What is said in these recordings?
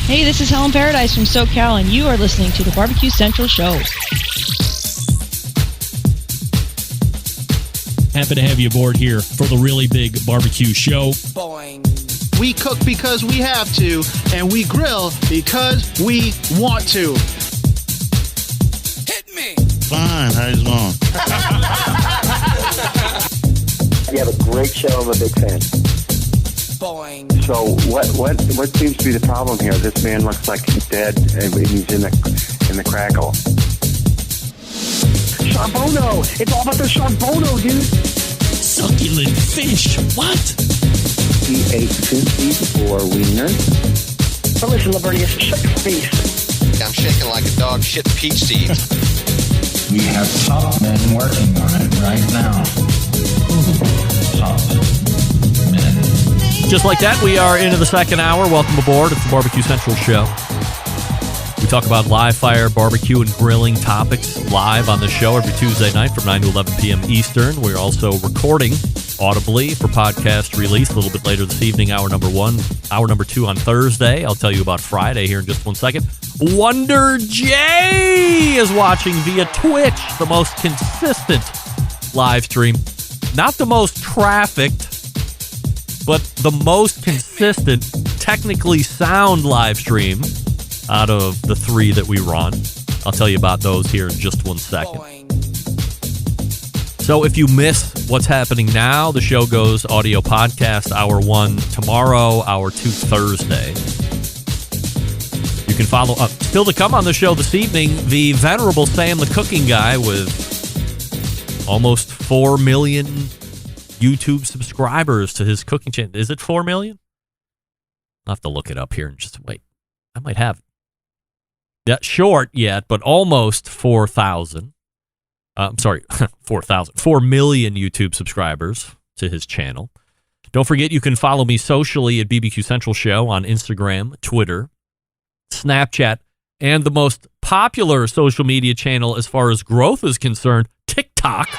Hey, this is Helen Paradise from SoCal, and you are listening to the Barbecue Central Show. Happy to have you aboard here for the really big barbecue show. Boing. We cook because we have to, and we grill because we want to. Hit me. Fine, how's it going? You have a great show. I'm a big fan. Boing. So what seems to be the problem here? This man looks like he's dead, and he's in the crackle. Charbono! It's all about the charbono, dude! Succulent fish! What? He ate 54 wieners. But listen, Lavernius, shut your face. I'm shaking like a dog shit peach seed. We have top men working on it right now. Top men. Just like that, we are into the second hour. Welcome aboard. It's the Barbecue Central Show. We talk about live fire, barbecue, and grilling topics live on the show every Tuesday night from 9 to 11 p.m. Eastern. We're also recording audibly for podcast release a little bit later this evening, hour number 1. Hour number 2 on Thursday. I'll tell you about Friday here in just 1 second. Wonder J is watching via Twitch, the most consistent live stream. Not the most trafficked, but the most consistent, technically sound live stream out of the 3 that we run. I'll tell you about those here in just 1 second. So if you miss what's happening now, the show goes audio podcast, hour 1 tomorrow, hour 2 Thursday. You can follow up. Still to come on the show this evening, the venerable Sam the Cooking Guy with almost 4 million YouTube subscribers to his cooking channel. Is it 4 million? I'll have to look it up here and just wait. I might have it. Not short yet, but almost 4,000. I'm sorry, 4,000. 4 million YouTube subscribers to his channel. Don't forget, you can follow me socially at BBQ Central Show on Instagram, Twitter, Snapchat, and the most popular social media channel as far as growth is concerned, TikTok,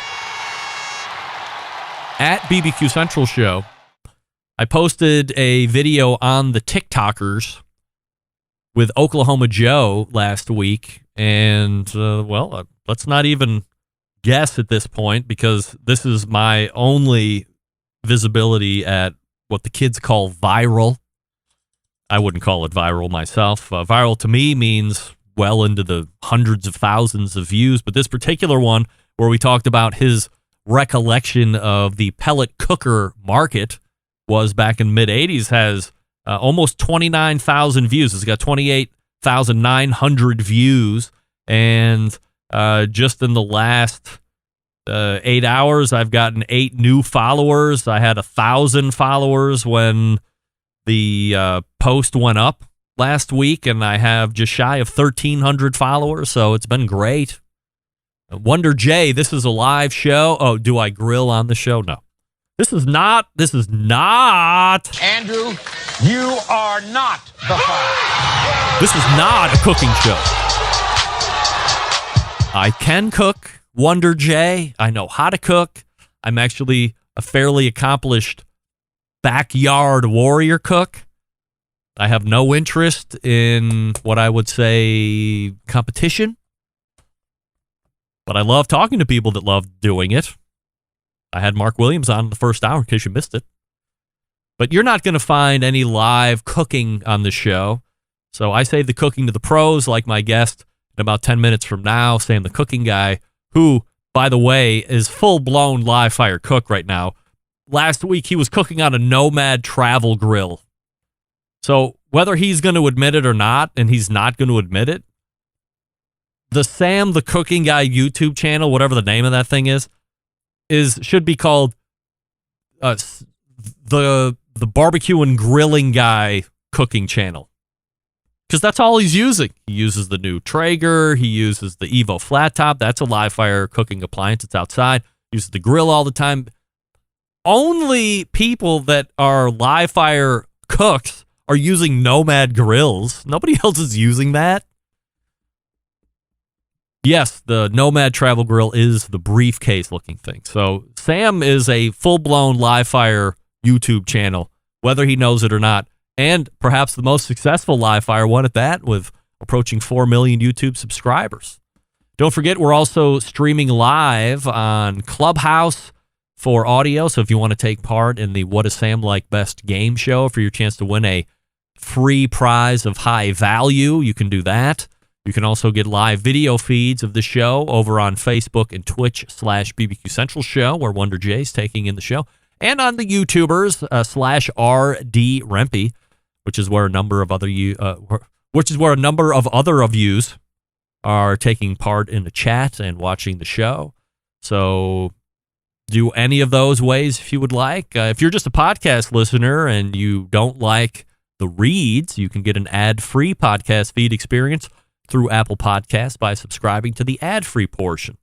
at BBQ Central Show. I posted a video on the TikTokers with Oklahoma Joe last week, and, let's not even guess at this point, because this is my only visibility at what the kids call viral. I wouldn't call it viral myself. Viral to me means well into the hundreds of thousands of views, but this particular one, where we talked about his recollection of the pellet cooker market was back in mid-'80s, has almost 29,000 views. It's got 28,900 views, and just in the last 8 hours, I've gotten 8 new followers. I had 1,000 followers when the post went up last week, and I have just shy of 1,300 followers, so it's been great. Wonder J, this is a live show. Oh, do I grill on the show? No. This is not. Andrew, you are not the father. This is not a cooking show. I can cook, Wonder J. I know how to cook. I'm actually a fairly accomplished backyard warrior cook. I have no interest in what I would say competition, but I love talking to people that love doing it. I had Mark Williams on in the first hour in case you missed it. But you're not going to find any live cooking on the show. So I save the cooking to the pros, like my guest in about 10 minutes from now, Sam the Cooking Guy, who, by the way, is full-blown live fire cook right now. Last week, he was cooking on a Nomad travel grill. So whether he's going to admit it or not, and he's not going to admit it, the Sam the Cooking Guy YouTube channel, whatever the name of that thing is should be called the Barbecue and Grilling Guy Cooking Channel. Because that's all he's using. He uses the new Traeger. He uses the Evo flat top. That's a live fire cooking appliance. It's outside. He uses the grill all the time. Only people that are live fire cooks are using Nomad grills. Nobody else is using that. Yes, the Nomad travel grill is the briefcase looking thing. So Sam is a full-blown live fire YouTube channel, whether he knows it or not. And perhaps the most successful live fire one at that, with approaching 4 million YouTube subscribers. Don't forget, we're also streaming live on Clubhouse for audio. So if you want to take part in the What Is Sam Like Best game show for your chance to win a free prize of high value, you can do that. You can also get live video feeds of the show over on Facebook and Twitch/BBQ Central Show, where Wonder J's taking in the show, and on the YouTubers /RD Rempy, which is where a number of other of yous are taking part in the chat and watching the show. So do any of those ways if you would like. If you're just a podcast listener and you don't like the reads, you can get an ad-free podcast feed experience through Apple Podcasts by subscribing to the ad-free portion.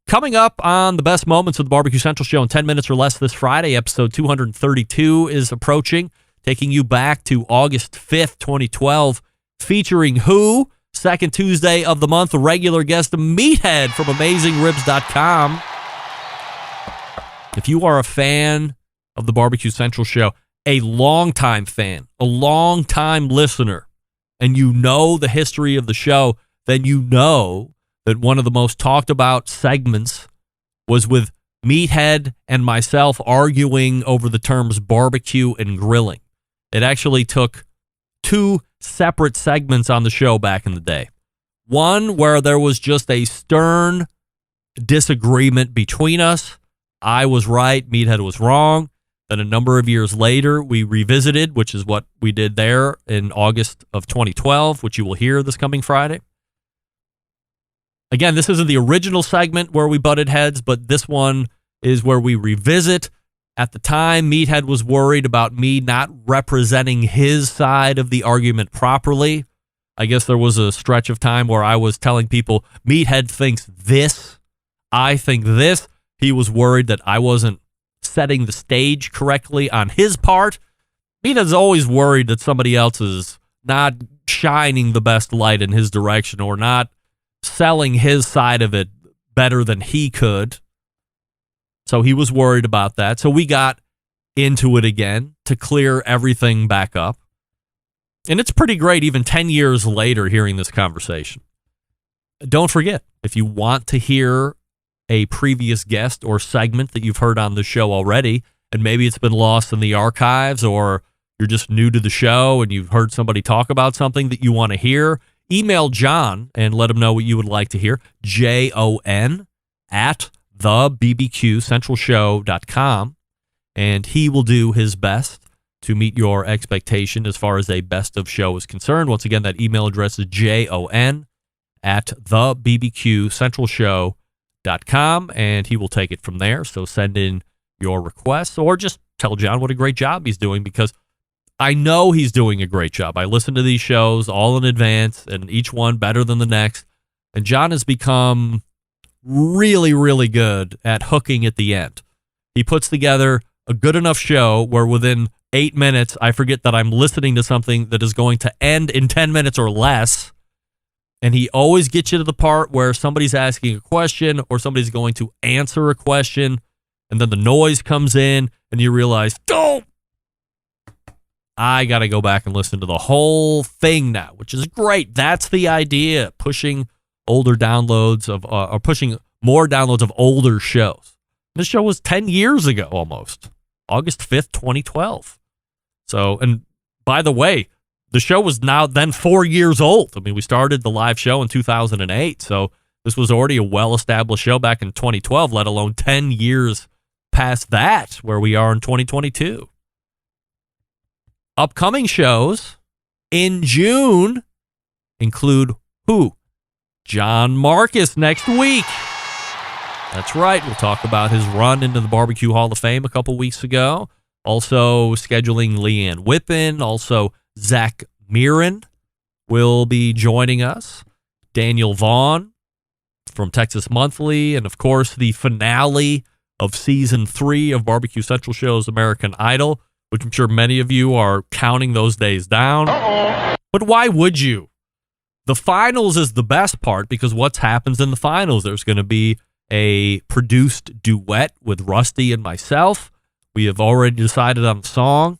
Coming up on the best moments of the Barbecue Central Show in 10 minutes or less this Friday, episode 232 is approaching, taking you back to August 5th, 2012, featuring who? Second Tuesday of the month, a regular guest, Meathead from AmazingRibs.com. If you are a fan of the Barbecue Central Show, a longtime fan, a longtime listener, and you know the history of the show, then you know that one of the most talked about segments was with Meathead and myself arguing over the terms barbecue and grilling. It actually took 2 separate segments on the show back in the day. One where there was just a stern disagreement between us. I was right, Meathead was wrong. Then a number of years later, we revisited, which is what we did there in August of 2012, which you will hear this coming Friday. Again, this isn't the original segment where we butted heads, but this one is where we revisit. At the time, Meathead was worried about me not representing his side of the argument properly. I guess there was a stretch of time where I was telling people, Meathead thinks this, I think this. He was worried that I wasn't setting the stage correctly on his part. Meathead's always worried that somebody else is not shining the best light in his direction or not selling his side of it better than he could. So he was worried about that. So we got into it again to clear everything back up. And it's pretty great even 10 years later hearing this conversation. Don't forget, if you want to hear a previous guest or segment that you've heard on the show already, and maybe it's been lost in the archives, or you're just new to the show and you've heard somebody talk about something that you want to hear, email John and let him know what you would like to hear. JON@thebbqcentralshow.com, and he will do his best to meet your expectation as far as a best of show is concerned. Once again, that email address is JON@thebbqcentralshow.com, and he will take it from there. So send in your requests or just tell John what a great job he's doing, because I know he's doing a great job. I listen to these shows all in advance, and each one better than the next. And John has become really, really good at hooking at the end. He puts together a good enough show where within 8 minutes, I forget that I'm listening to something that is going to end in 10 minutes or less. And he always gets you to the part where somebody's asking a question or somebody's going to answer a question, and then the noise comes in, and you realize, oh, I got to go back and listen to the whole thing now, which is great. That's the idea, pushing older downloads of, or pushing more downloads of older shows. This show was 10 years ago almost, August 5th, 2012. So, and by the way, the show was now then 4 years old. I mean, we started the live show in 2008, so this was already a well-established show back in 2012, let alone 10 years past that, where we are in 2022. Upcoming shows in June include who? John Marcus next week. That's right. We'll talk about his run into the Barbecue Hall of Fame a couple weeks ago. Also scheduling Leanne Whippen. Also Zach Mirren will be joining us. Daniel Vaughn from Texas Monthly. And, of course, the finale of Season 3 of Barbecue Central Show's American Idol, which I'm sure many of you are counting those days down. But why would you? The finals is the best part, because what happens in the finals? There's going to be a produced duet with Rusty and myself. We have already decided on the song.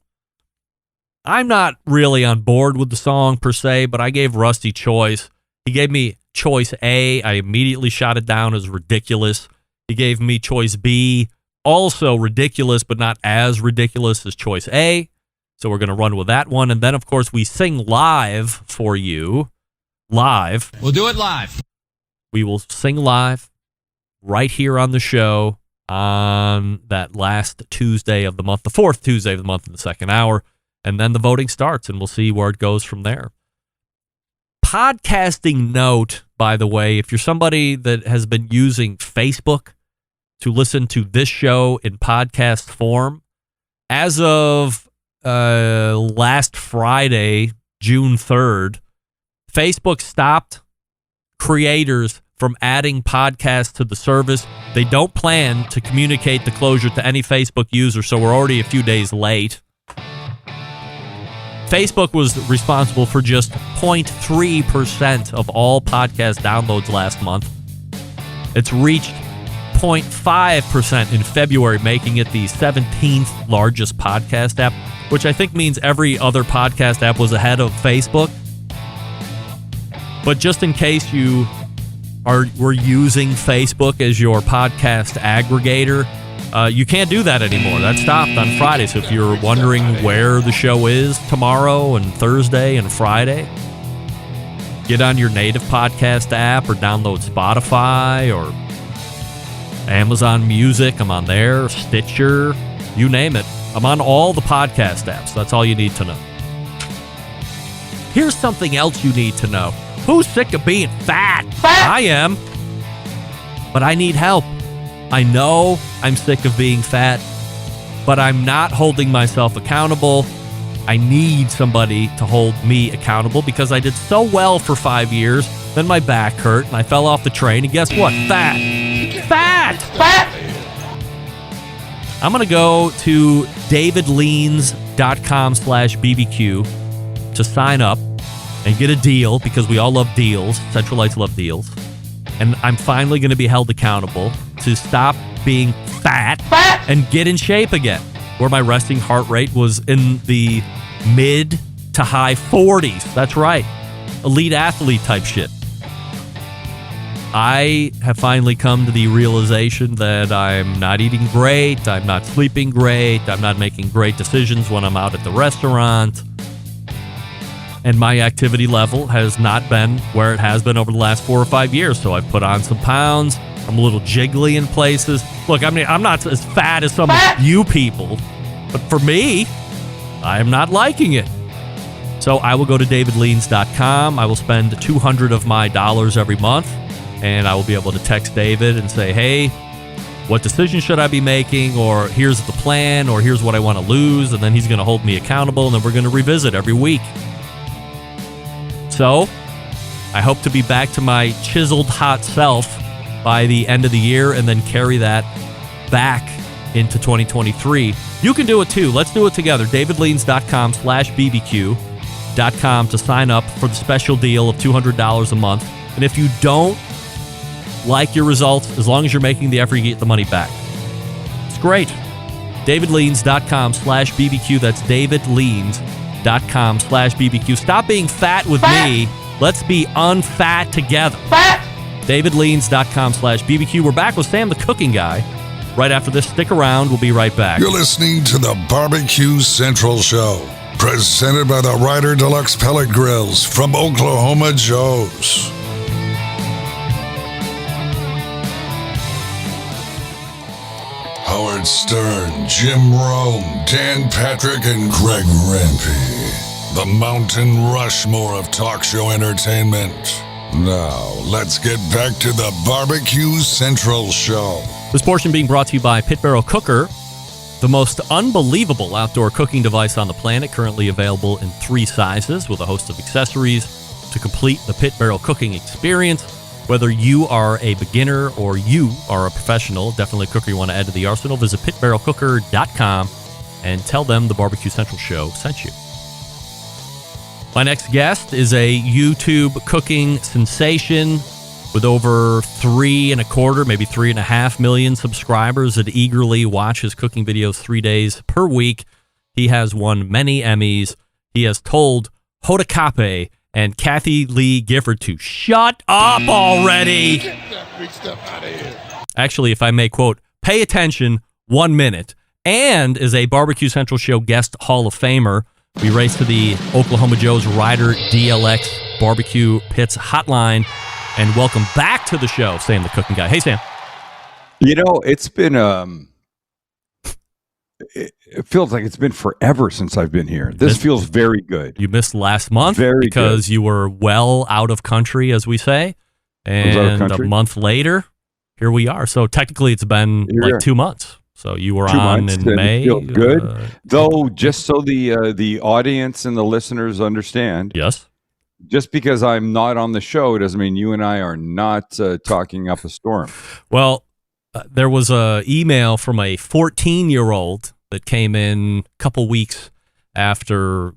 I'm not really on board with the song per se, but I gave Rusty choice. He gave me choice A. I immediately shot it down as ridiculous. He gave me choice B, also ridiculous, but not as ridiculous as choice A. So we're going to run with that one. And then, of course, we sing live for you. Live. We'll do it live. We will sing live right here on the show on that last Tuesday of the month, the fourth Tuesday of the month in the second hour. And then the voting starts, and we'll see where it goes from there. Podcasting note, by the way, if you're somebody that has been using Facebook to listen to this show in podcast form, as of last Friday, June 3rd, Facebook stopped creators from adding podcasts to the service. They don't plan to communicate the closure to any Facebook user, so we're already a few days late. Facebook was responsible for just 0.3% of all podcast downloads last month. It's reached 0.5% in February, making it the 17th largest podcast app, which I think means every other podcast app was ahead of Facebook. But just in case you were using Facebook as your podcast aggregator, you can't do that anymore. That stopped on Friday. So if you're wondering where the show is tomorrow and Thursday and Friday, get on your native podcast app or download Spotify or Amazon Music. I'm on there, Stitcher, you name it. I'm on all the podcast apps. That's all you need to know. Here's something else you need to know. Who's sick of being fat? I am. But I need help. I know I'm sick of being fat, but I'm not holding myself accountable. I need somebody to hold me accountable because I did so well for 5 years. Then my back hurt and I fell off the train. And guess what? Fat. I'm going to go to davidleans.com/BBQ to sign up and get a deal because we all love deals. Centralites love deals. And I'm finally going to be held accountable to stop being fat and get in shape again, where my resting heart rate was in the mid to high 40s. That's right. Elite athlete type shit. I have finally come to the realization that I'm not eating great, I'm not sleeping great, I'm not making great decisions when I'm out at the restaurant. And my activity level has not been where it has been over the last 4 or 5 years. So I've put on some pounds. I'm a little jiggly in places. Look, I mean, I'm not as fat as some of you people. But for me, I am not liking it. So I will go to davidleans.com. I will spend $200 of my dollars every month. And I will be able to text David and say, hey, what decision should I be making? Or here's the plan. Or here's what I want to lose. And then he's going to hold me accountable. And then we're going to revisit every week. So, I hope to be back to my chiseled hot self by the end of the year and then carry that back into 2023. You can do it too. Let's do it together. davidleans.com/BBQ.com to sign up for the special deal of $200 a month. And if you don't like your results, as long as you're making the effort, you get the money back. It's great. davidleans.com/BBQ. That's davidleans.com/BBQ. Stop being fat with me. Let's be unfat together. davidleans.com/BBQ. We're back with Sam the Cooking Guy right after this. Stick around. We'll be right back. You're listening to the Barbecue Central Show, presented by the Ryder Deluxe Pellet Grills from Oklahoma Joe's. Howard Stern, Jim Rome, Dan Patrick, and Greg Rempe. The Mountain Rushmore of talk show entertainment. Now, let's get back to the Barbecue Central Show. This portion being brought to you by Pit Barrel Cooker, the most unbelievable outdoor cooking device on the planet, currently available in 3 sizes with a host of accessories to complete the Pit Barrel cooking experience. Whether you are a beginner or you are a professional, definitely a cooker you want to add to the arsenal, visit pitbarrelcooker.com and tell them the Barbecue Central Show sent you. My next guest is a YouTube cooking sensation with over 3.25, maybe 3.5 million subscribers that eagerly watch his cooking videos 3 days per week. He has won many Emmys. he has told Hoda Kotb and Kathy Lee Gifford to shut up already. Get that big stuff out of here. Actually, if I may quote, pay attention 1 minute. And is a Barbecue Central Show guest Hall of Famer. We race to the Oklahoma Joe's Rider DLX Barbecue Pits hotline. And welcome back to the show, Sam the Cooking Guy. Hey, Sam. You know, it's been it feels like it's been forever since I've been here. This feels very good. You missed last month because you were well out of country, as we say. And a month later, here we are. So technically it's been like 2 months. So you were on in May. Feels good. Though, just so the audience and the listeners understand. Yes. Just because I'm not on the show doesn't mean you and I are not talking up a storm. Well, there was a email from a 14-year-old that came in a couple weeks after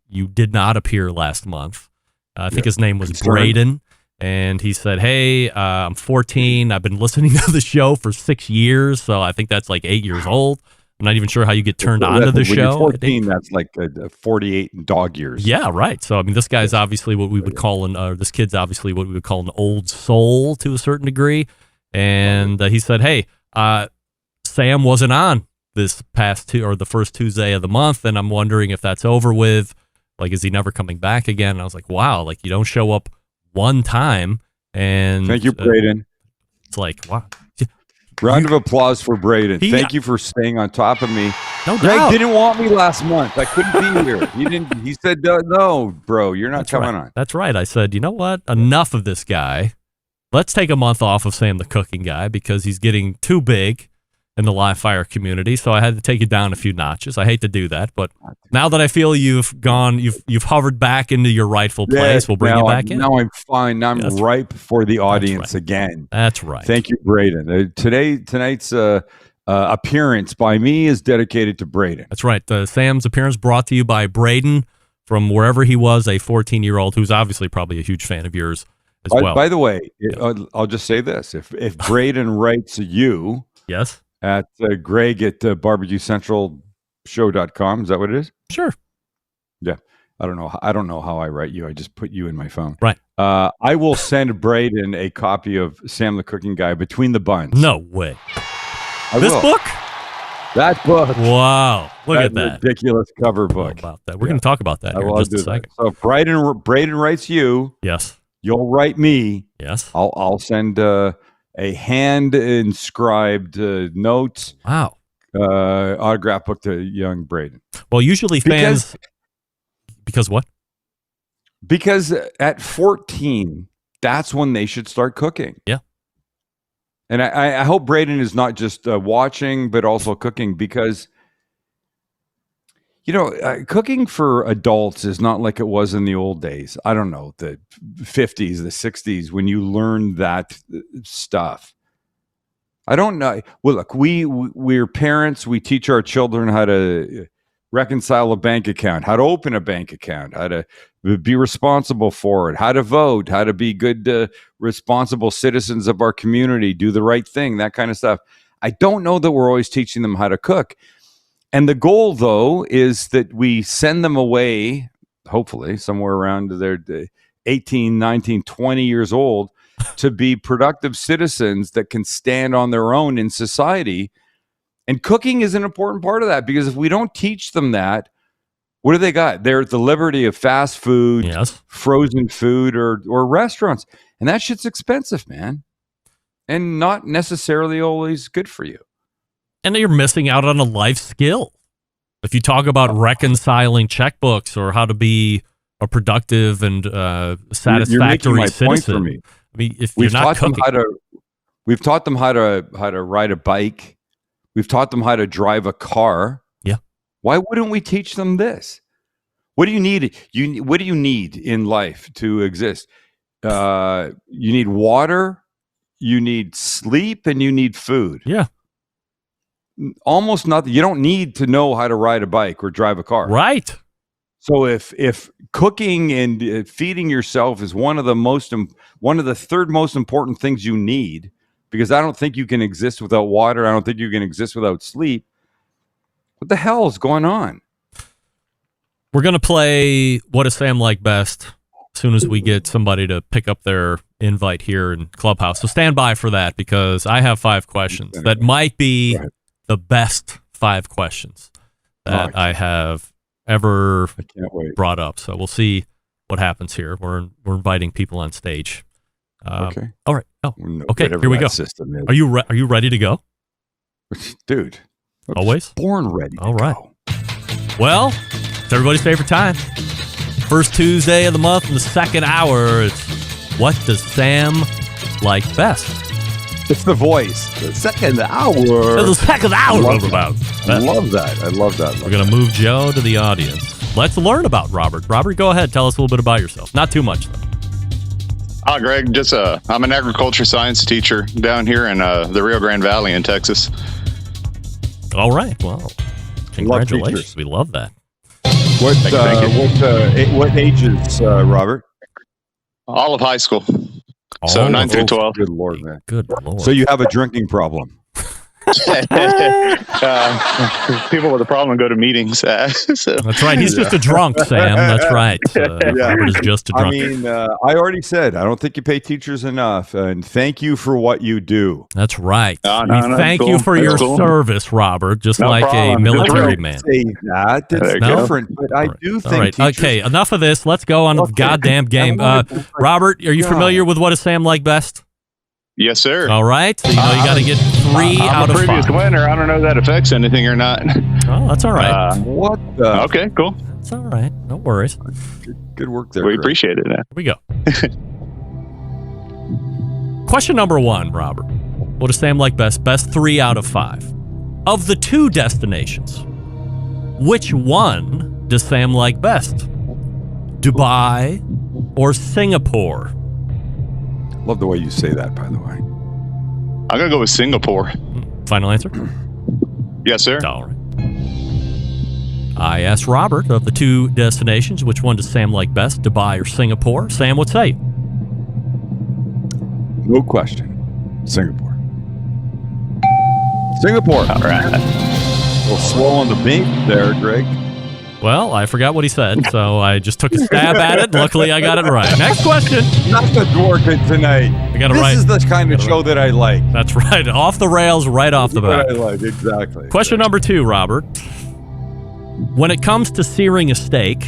you did not appear last month. I think his name was Braden, and he said, hey, I'm 14. I've been listening to the show for 6 years, so I think that's like 8 years old. I'm not even sure how you get turned on to the show. You're 14, that's like 48 in dog years. Yeah, right. So, I mean, this guy's obviously what we would call this kid's obviously what we would call an old soul to a certain degree. And he said, hey, Sam wasn't on this the first Tuesday of the month, and I'm wondering if that's over with. Like, is he never coming back again? And I was like, wow, like you don't show up one time. And thank you, Braden. It's like, wow. Round of applause for Braden. Thank you for staying on top of me. No Greg doubt. didn't want me last month. I couldn't be here. He didn't. He said, "No, bro, you're not coming on." That's right. I said, you know what? Enough of this guy. Let's take a month off of Sam the Cooking Guy because he's getting too big in the live fire community. So I had to take it down a few notches. I hate to do that, but now that I feel you've hovered back into your rightful place, we'll bring you back in. Now I'm fine. Now I'm ripe for the audience again. That's right. Thank you, Braden. Tonight's appearance by me is dedicated to Braden. That's right. Sam's appearance brought to you by Braden from wherever he was, a 14-year-old who's obviously probably a huge fan of yours as well. By the way, I'll just say this. If Braden writes you yes, at Greg at barbecuecentralshow.com, is that what it is? Sure. Yeah. I don't know how I write you. I just put you in my phone. Right. I will send Braden a copy of Sam the Cooking Guy, Between the Buns. No way. This book? That book. Wow. Look at that. Ridiculous cover book. About that. We're going to talk about that here in just a second. So Braden writes you. Yes. You'll write me. Yes. I'll send a hand inscribed notes. Wow. Autograph book to young Braden. Well, usually fans. Because what? Because at 14, that's when they should start cooking. Yeah. And I hope Braden is not just watching, but also cooking because, cooking for adults is not like it was in the old days. I don't know, the 50s, the 60s, when you learned that stuff. I don't know. Well, look, we're parents. We teach our children how to reconcile a bank account, how to open a bank account, how to be responsible for it, how to vote, how to be good, responsible citizens of our community, do the right thing, that kind of stuff. I don't know that we're always teaching them how to cook. And the goal, though, is that we send them away, hopefully, somewhere around their 18, 19, 20 years old, to be productive citizens that can stand on their own in society. And cooking is an important part of that because if we don't teach them that, what do they got? They're at the liberty of fast food, frozen food, or restaurants. And that shit's expensive, man. And not necessarily always good for you. And you're missing out on a life skill. If you talk about reconciling checkbooks or how to be a productive and satisfactory citizen. For me. I mean, if you're not cooking. We've taught them how to ride a bike. We've taught them how to drive a car. Yeah. Why wouldn't we teach them this? What do you need? What do you need in life to exist? You need water, you need sleep, and you need food. Yeah. Almost nothing. You don't need to know how to ride a bike or drive a car. Right. So if cooking and feeding yourself is one of the third most important things you need, because I don't think you can exist without water. I don't think you can exist without sleep. What the hell is going on? We're going to play What Does Sam Like Best as soon as we get somebody to pick up their invite here in Clubhouse. So stand by for that, because I have 5 questions that might be the best 5 questions that I have ever brought up. So we'll see what happens here. We're inviting people on stage. Okay. All right. Oh, okay. Here we go. Are you ready to go? Dude. Always? Born ready. All right. Well, it's everybody's favorite time. First Tuesday of the month in the second hour. It's What Does Sam Like Best? It's the voice. The second hour. The second hour. I love that. We're going to move Joe to the audience. Let's learn about Robert. Robert, go ahead. Tell us a little bit about yourself. Not too much, though. Hi, Greg. I'm an agriculture science teacher down here in the Rio Grande Valley in Texas. All right. Well, congratulations. We love that. What ages, Robert? All of high school. So 9 through 12. Good Lord, man. Good Lord. So you have a drinking problem. People with a problem go to meetings. So. That's right. He's just a drunk, Sam. That's right. Robert is just a drunk. I mean, I already said, I don't think you pay teachers enough. And thank you for what you do. That's right. Thank you for your service, Robert, just like a military man. Say that. It's different, but I do think teachers... Okay, enough of this. Let's go on the goddamn game. Robert, are you familiar with What Does Sam Like Best? Yes, sir. All right. So you got to get 3 out of 5. I'm a previous winner. I don't know if that affects anything or not. Oh, that's all right. What the? Okay, cool. That's all right. No worries. Good work there. We appreciate it. Here we go. Question number 1, Robert. What does Sam like best? Best 3 out of 5. Of the 2 destinations, which one does Sam like best? Dubai or Singapore? Love the way you say that, by the way. I'm going to go with Singapore. Final answer? Yes, sir. All right. I asked Robert, of the 2 destinations, which one does Sam like best, Dubai or Singapore? Sam, what say? No question. Singapore. All right. A little slow on the beat there, Greg. Well, I forgot what he said, so I just took a stab at it. Luckily, I got it right. Next question. Not the dwarfing tonight. I got it right. This is the kind of show that I like. That's right. Off the rails, right off the bat. I like, exactly. Question number 2, Robert. When it comes to searing a steak,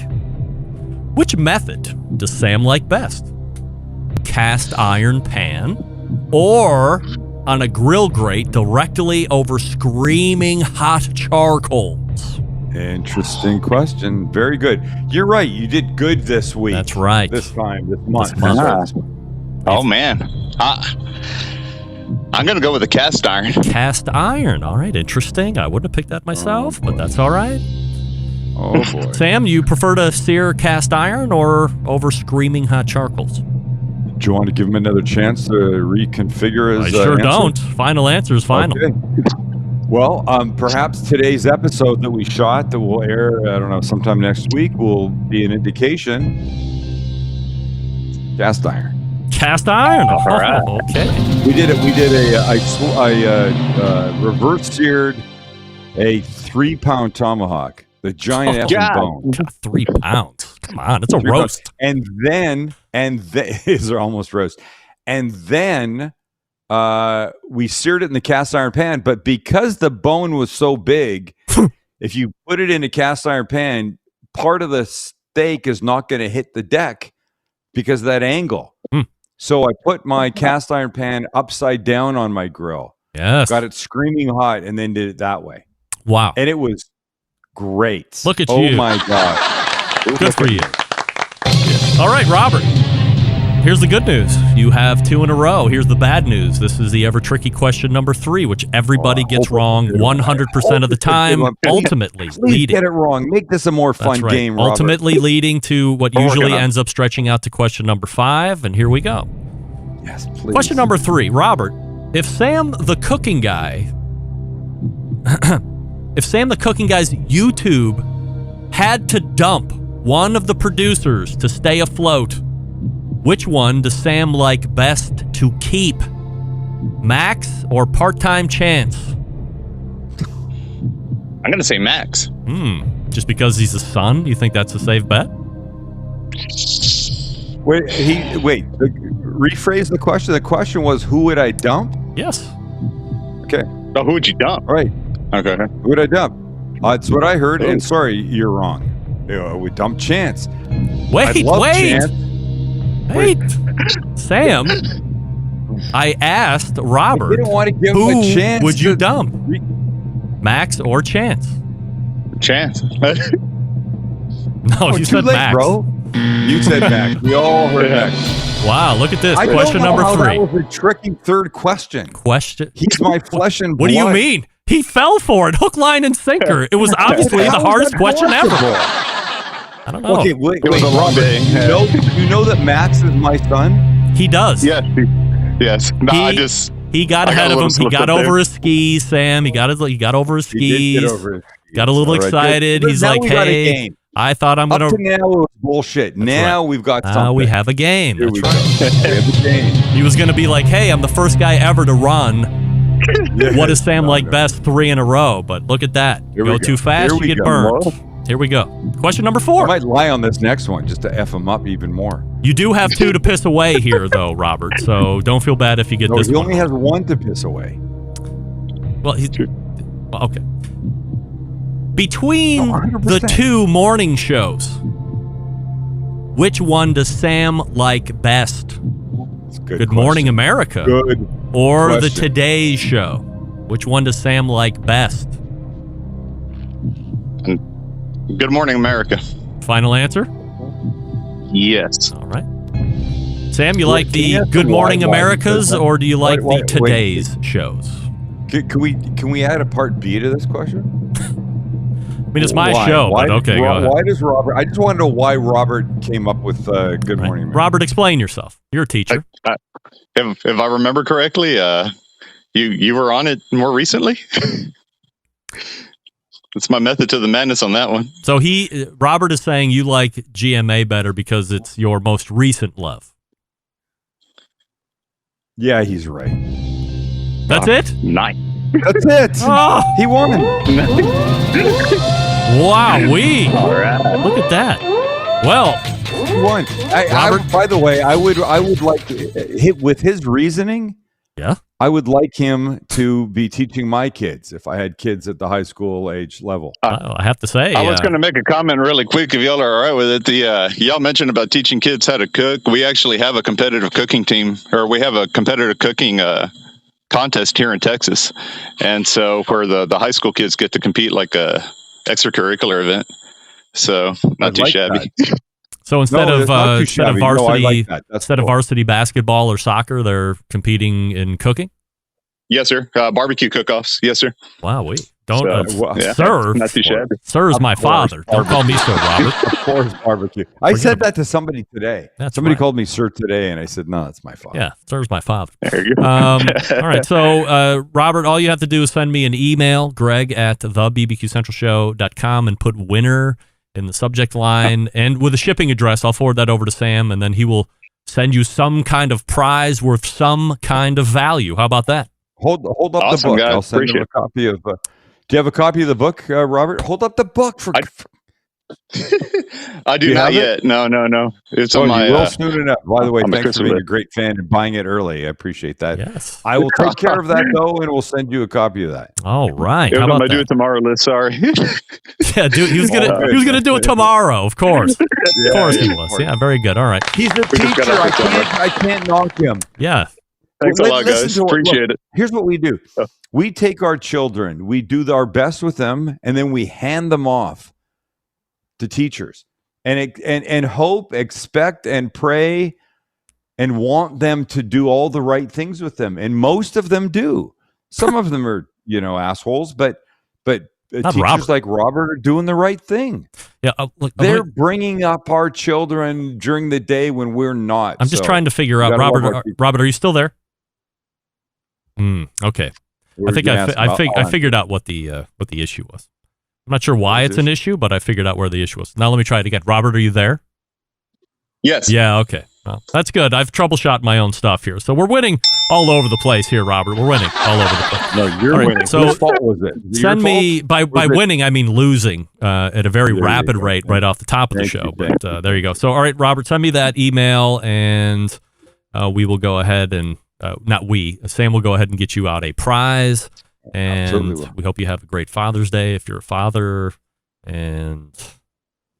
which method does Sam like best? Cast iron pan or on a grill grate directly over screaming hot charcoals? Interesting question. Very good. You're right. You did good this week. That's right. This month. Oh, man. I'm going to go with the cast iron. Cast iron. All right. Interesting. I wouldn't have picked that myself, but that's all right. Oh, boy. Sam, you prefer to sear cast iron or over screaming hot charcoals? Do you want to give him another chance to reconfigure his I sure answer? don't. Final answer is final. Okay. Well, perhaps today's episode that we shot that will air, I don't know, sometime next week will be an indication. Cast iron. Cast iron. All right. Okay. We did it. I reverse seared a 3-pound tomahawk, the giant effing bone. God, 3 pounds. Come on, it's a roast. And then these are almost roast. And then we seared it in the cast iron pan, but because the bone was so big, if you put it in a cast iron pan, part of the steak is not going to hit the deck because of that angle. So I put my cast iron pan upside down on my grill. Yes. Got it screaming hot and then did it that way. Wow. And it was great. Look at you. you. Oh my God. Good for you. All right, Robert. Here's the good news. You have 2 in a row. Here's the bad news. This is the ever tricky question number 3, which everybody gets wrong 100% of the time, ultimately leading. Get it wrong. Make this a more fun game, Robert. Ultimately leading to what usually ends up stretching out to question number 5, and here we go. Yes, please. Question number 3, Robert. If Sam the Cooking Guy, if Sam the Cooking Guy's YouTube had to dump one of the producers to stay afloat, which one does Sam like best to keep? Max or part-time Chance? I'm going to say Max. Just because he's a son, you think that's a safe bet? Rephrase the question. The question was, who would I dump? Yes. Oh, Okay. who would you dump? All right. Okay. Who would I dump? That's what I heard. And sorry, you're wrong. We dump Chance. Wait. Chance. Wait. Sam, I asked Robert, didn't want to give him who a chance would you to- dump? Max or Chance? Chance. No, you too said late, Max. bro. You said Max. We all heard Max. Wow, look at this. I Question don't know number how 3. That was a tricky third question. He's my flesh and blood. What do you mean? He fell for it, hook, line, and sinker. It was obviously the How is hardest that question ever. possible? I don't know. Okay, wait, It was a long Robert, day. you know that Max is my son? He does. Yes. Yes. No, He got I got ahead a of him. little He slipped got up over there. his skis, Sam. He got over his He did skis. get over it. Got a little All right, excited. good. He's Now like, we got a hey, game. I thought I'm Up going to now it was bullshit. Now we've got something. Now we have a game. Here That's we right. go. We have a game. He was going to be like, hey, I'm the first guy ever to run. What does Sam like best 3 in a row? But look at that. Here we Go go. too fast, Here you we get go. burned. Here we go. Question number I 4. might lie on this next one just to F him up even more. You do have 2 to piss away here, though, Robert. So don't feel bad if you get No, this he one. only has 1 to piss away. Well, okay. Between No, 100%. the 2 morning shows, which one does Sam like best? That's a good Morning question. America Good. or the question. Today Show? Which one does Sam like best? Good Morning America. Final answer? Yes. All right. Sam, you Wait, like can the you ask Good them Morning why- Americas or do you like why- the Today's shows? Can we add a part B to this question? I mean, it's my Why? show, Why but does okay, go ahead. Why does Robert? I just want to know why Robert came up with Good Morning America. Robert, explain yourself. You're a teacher. If I remember correctly, you were on it more recently. It's my method to the madness on that one. So Robert is saying you like GMA better because it's your most recent love. Yeah, he's right. That's it? Nice. That's it. Oh, He won. wow-wee. All right. Look at that. Well, He won. Robert- By the way, I would like with his reasoning. Yeah. I would like him to be teaching my kids if I had kids at the high school age level. I have to say, I was going to make a comment really quick if y'all are all right with it. Y'all mentioned about teaching kids how to cook. We actually have a competitive cooking team, or we have a competitive cooking contest here in Texas. And so where the high school kids get to compete like a extracurricular event. So not I'd too like shabby. So instead No, of it's not too shabby. No, I varsity, like that. That's instead of cool. varsity basketball or soccer, they're competing in cooking. Yes, sir. Barbecue cook-offs. Yes, sir. Wow, don't, Yeah, sir. not too shabby. Sir is my father. Don't call me so, Robert. Of course, barbecue. I Forget said about that to somebody today. That's Somebody right. called me sir today, and I said, no, that's my father. Yeah, sir's my father. There you go. All right. So, Robert, all you have to do is send me an email, Greg at thebbqcentralshow.com, and put winner in the subject line. And with a shipping address, I'll forward that over to Sam, and then he will send you some kind of prize worth some kind of value. How about that? Hold up Awesome, the book. guys. I'll send him Appreciate a copy of. Do you have a copy of the book, Robert? Hold up the book for. I do you not have yet. it? No. It's Oh, on my. you will soon enough. By the way, on my thanks for Christmas being a list. great fan and buying it early. I appreciate that. Yes. I will take care of that though, and we'll send you a copy of that. All right. It was How on about my do that? it tomorrow list. Sorry. Yeah, dude, he was gonna do it tomorrow. Of course, of course he of was. course. Yeah, very good. All right. He's a just got teacher. off the summer. I can't knock him. Yeah. Thanks a lot, Listen guys. to Appreciate it. Here's what we do. We take our children, we do our best with them, and then we hand them off to teachers and hope, expect, and pray and want them to do all the right things with them. And most of them do. Some of them are, assholes, but Not teachers Robert. like Robert are doing the right thing. Yeah. Look, They're bringing up our children during the day when we're not. I'm just So trying to figure out, gotta love Robert. our teachers. Robert, are you still there? Okay. We're I think gonna I ask about Alan. figured out what the issue was. I'm not sure why What's it's the an issue? issue, but I figured out where the issue was. Now let me try it again. Robert, are you there? Yes. Yeah. Okay. Well, that's good. I've troubleshot my own stuff here. So we're winning all over the place here, Robert. We're winning all over the place. No, you're All right, winning. so Whose fault was it? Send me, by winning, I mean losing at a very There rapid you go. rate right off the top of the Thank show. you, But there you go. So, all right, Robert, send me that email, and we will go ahead and, Sam will go ahead and get you out a prize. And Absolutely will. we hope you have a great Father's Day if you're a father. And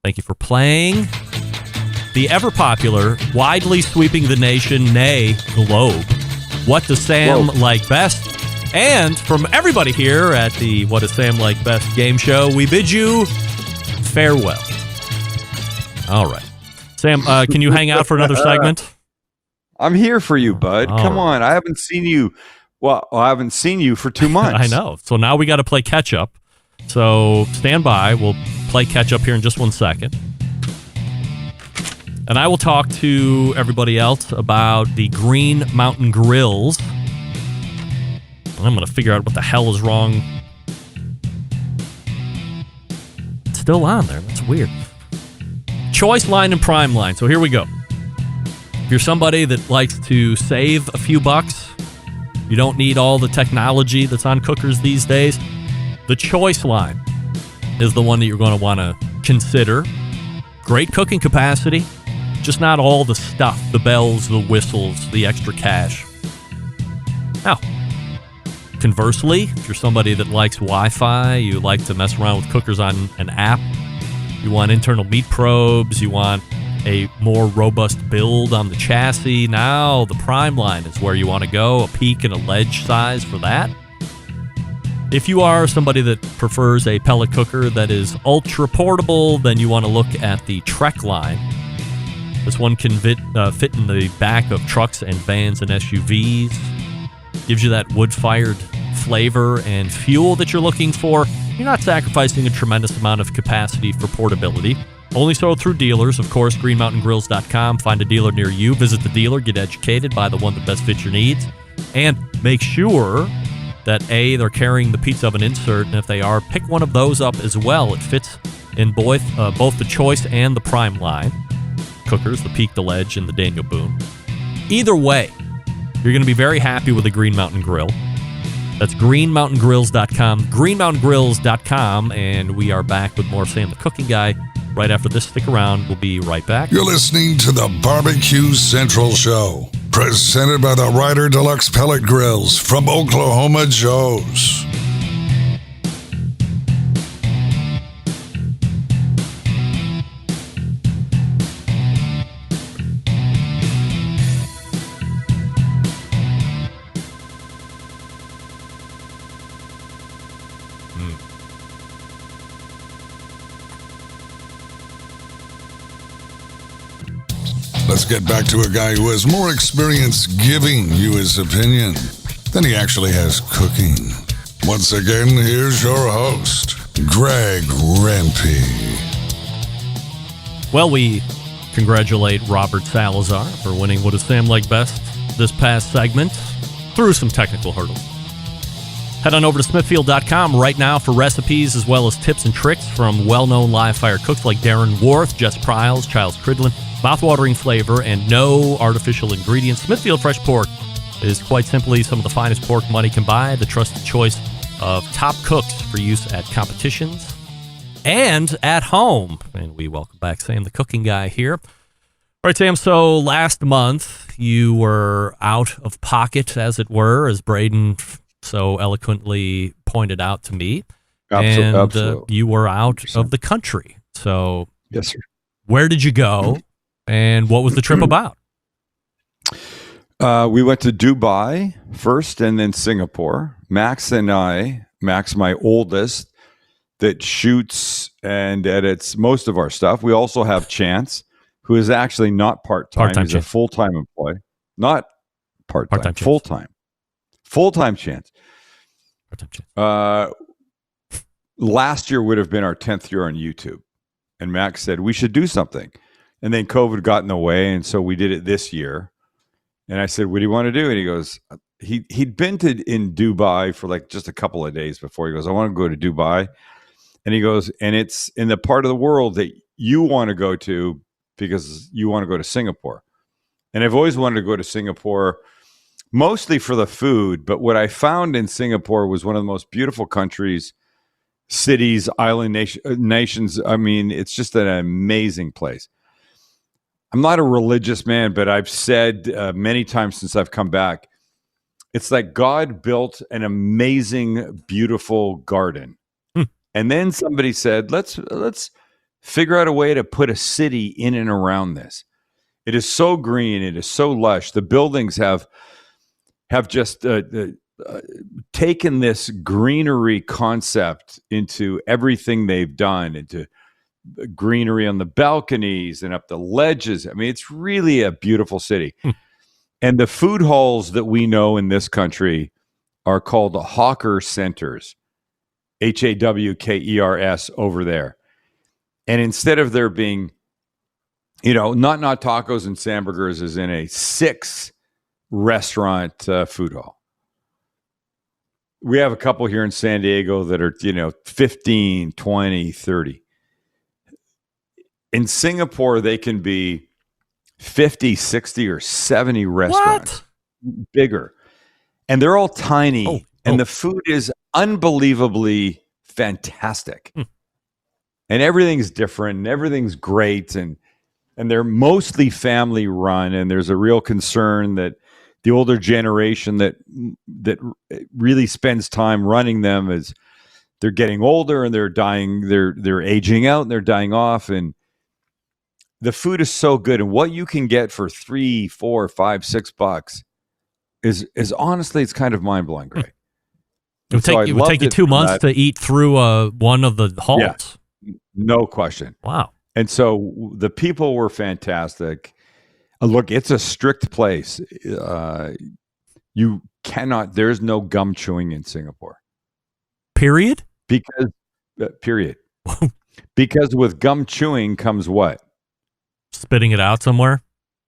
thank you for playing the ever-popular, widely sweeping the nation, nay, globe. What does Sam like best? And from everybody here at the What Does Sam Like Best game show, we bid you farewell. All right. Sam, can you hang out for another segment? I'm here for you, bud. All Come right. on. I haven't seen you. Well, I haven't seen you for 2 months. I know. So now we got to play catch-up. So stand by. We'll play catch-up here in just 1 second. And I will talk to everybody else about the Green Mountain Grills. And I'm going to figure out what the hell is wrong. It's still on there. That's weird. Choice line and prime line. So here we go. If you're somebody that likes to save a few bucks, you don't need all the technology that's on cookers these days, the choice line is the one that you're going to want to consider. Great cooking capacity. Just not all the stuff, the bells, the whistles, the extra cash. Now, conversely, if you're somebody that likes Wi-Fi, you like to mess around with cookers on an app, you want internal meat probes, you want a more robust build on the chassis, now the prime line is where you want to go, a peak and a ledge size for that. If you are somebody that prefers a pellet cooker that is ultra portable, then you want to look at the Trek line. This one can fit in the back of trucks and vans and SUVs. Gives you that wood-fired flavor and fuel that you're looking for. You're not sacrificing a tremendous amount of capacity for portability. Only sold through dealers, of course, greenmountaingrills.com. Find a dealer near you. Visit the dealer. Get educated. Buy the one that best fits your needs. And make sure that, A, they're carrying the pizza oven insert, and if they are, pick one of those up as well. It fits in both the Choice and the Prime line cookers, the Peak, the Ledge, and the Daniel Boone. Either way, you're going to be very happy with the Green Mountain Grill. That's greenmountaingrills.com, greenmountaingrills.com, and we are back with more Sam the Cooking Guy right after this. Stick around. We'll be right back. You're listening to the Barbecue Central Show, presented by the Ryder Deluxe Pellet Grills from Oklahoma Joe's. Let's get back to a guy who has more experience giving you his opinion than he actually has cooking. Once again, here's your host, Greg Rempe. Well, we congratulate Robert Salazar for winning What Does Sam Like Best this past segment through some technical hurdles. Head on over to Smithfield.com right now for recipes as well as tips and tricks from well-known live-fire cooks like Darren Worth, Jess Pryles, Giles Cridlin. Mouth-watering flavor and no artificial ingredients. Smithfield Fresh Pork is quite simply some of the finest pork money can buy, the trusted choice of top cooks for use at competitions and at home. And we welcome back Sam the Cooking Guy here. All right, Sam, so last month you were out of pocket, as it were, as Braden so eloquently pointed out to me. Absolutely. You were out of the country. So yes, sir. Where did you go? And what was the trip about? We went to Dubai first and then Singapore. Max, my oldest, that shoots and edits most of our stuff. We also have Chance, who is actually not part-time. He's a full-time employee. Not part-time, full-time. Full-time Chance. Last year would have been our 10th year on YouTube. And Max said, we should do something. And then COVID got in the way, and so we did it this year. And I said, what do you want to do? And he goes, he'd been in Dubai for like just a couple of days before. He goes, I want to go to Dubai. And he goes, and it's in the part of the world that you want to go to because you want to go to Singapore. And I've always wanted to go to Singapore, mostly for the food. But what I found in Singapore was one of the most beautiful countries, cities, island nations. I mean, it's just an amazing place. I'm not a religious man, but I've said many times since I've come back, it's like God built an amazing, beautiful garden. And then somebody said, let's figure out a way to put a city in and around this. It is so green. It is so lush. The buildings have just taken this greenery concept into everything they've done, into greenery on the balconies and up the ledges. I mean, it's really a beautiful city. And the food halls that we know in this country are called hawker centers, Hawkers over there. And instead of there being, not tacos and Samburgers is in a 6 restaurant food hall. We have a couple here in San Diego that are, 15, 20, 30. In Singapore, they can be 50, 60, or 70 restaurants. What? Bigger. And they're all tiny. And the food is unbelievably fantastic. And everything's different and everything's great. And they're mostly family run. And there's a real concern that the older generation that really spends time running them is they're getting older and they're dying. They're aging out and they're dying off. And the food is so good, and what you can get for $3, $4, $5, $6 is honestly, it's kind of mind blowing, Greg. It would take you 2 months to eat through one of the halls. Yeah, no question. Wow. And so the people were fantastic. Look, it's a strict place. There's no gum chewing in Singapore. Period? Period. Because with gum chewing comes what? Spitting it out somewhere?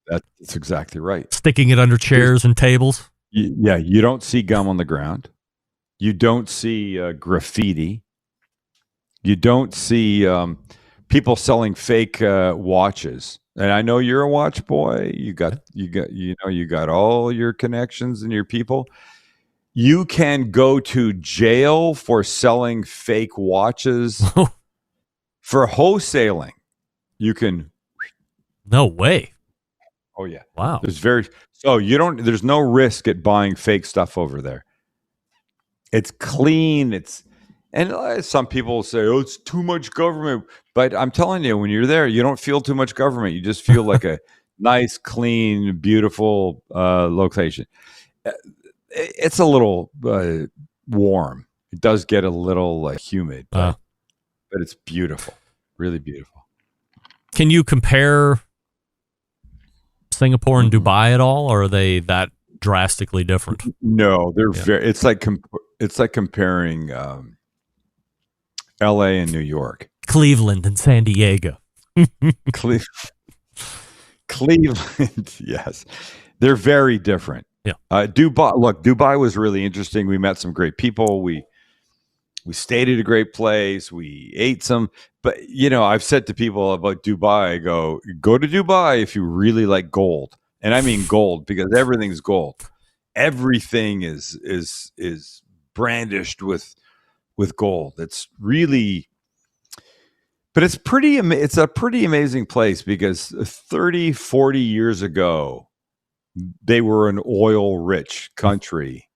That's exactly right. Sticking it under chairs and tables? You don't see gum on the ground. You don't see graffiti. You don't see people selling fake watches. And I know you're a watch boy. You got all your connections and your people. You can go to jail for selling fake watches. For wholesaling. You can. No way. Oh yeah. Wow. There's no risk at buying fake stuff over there. It's clean. And some people say, "Oh, it's too much government." But I'm telling you, when you're there, you don't feel too much government. You just feel like a nice, clean, beautiful location. It's a little warm. It does get a little humid, but it's beautiful. Really beautiful. Can you compare Singapore and Dubai at all, or are they that drastically different? No, they're very. It's like comparing L.A. and New York, Cleveland and San Diego. Cleveland, yes, they're very different. Yeah. Dubai was really interesting. We met some great people. We stayed at a great place. We ate some, but I've said to people about Dubai, I go to Dubai if you really like gold. And I mean gold, because everything's gold. Everything is brandished with gold. It's really, but it's a pretty amazing place, because 30, 40 years ago, they were an oil rich country.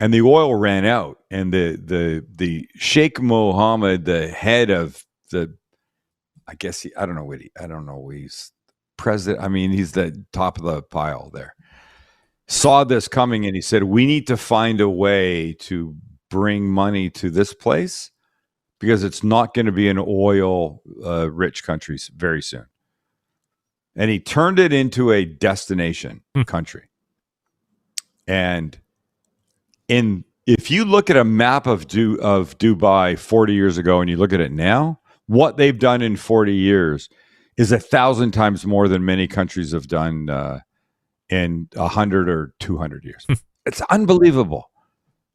And the oil ran out, and the Sheikh Mohammed, the head of I don't know, he's president. I mean, he's the top of the pile there. Saw this coming, and he said, "We need to find a way to bring money to this place, because it's not going to be an oil rich country very soon." And he turned it into a destination country. And if you look at a map of Dubai 40 years ago and you look at it now, what they've done in 40 years is 1,000 times more than many countries have done in 100 or 200 years. It's unbelievable.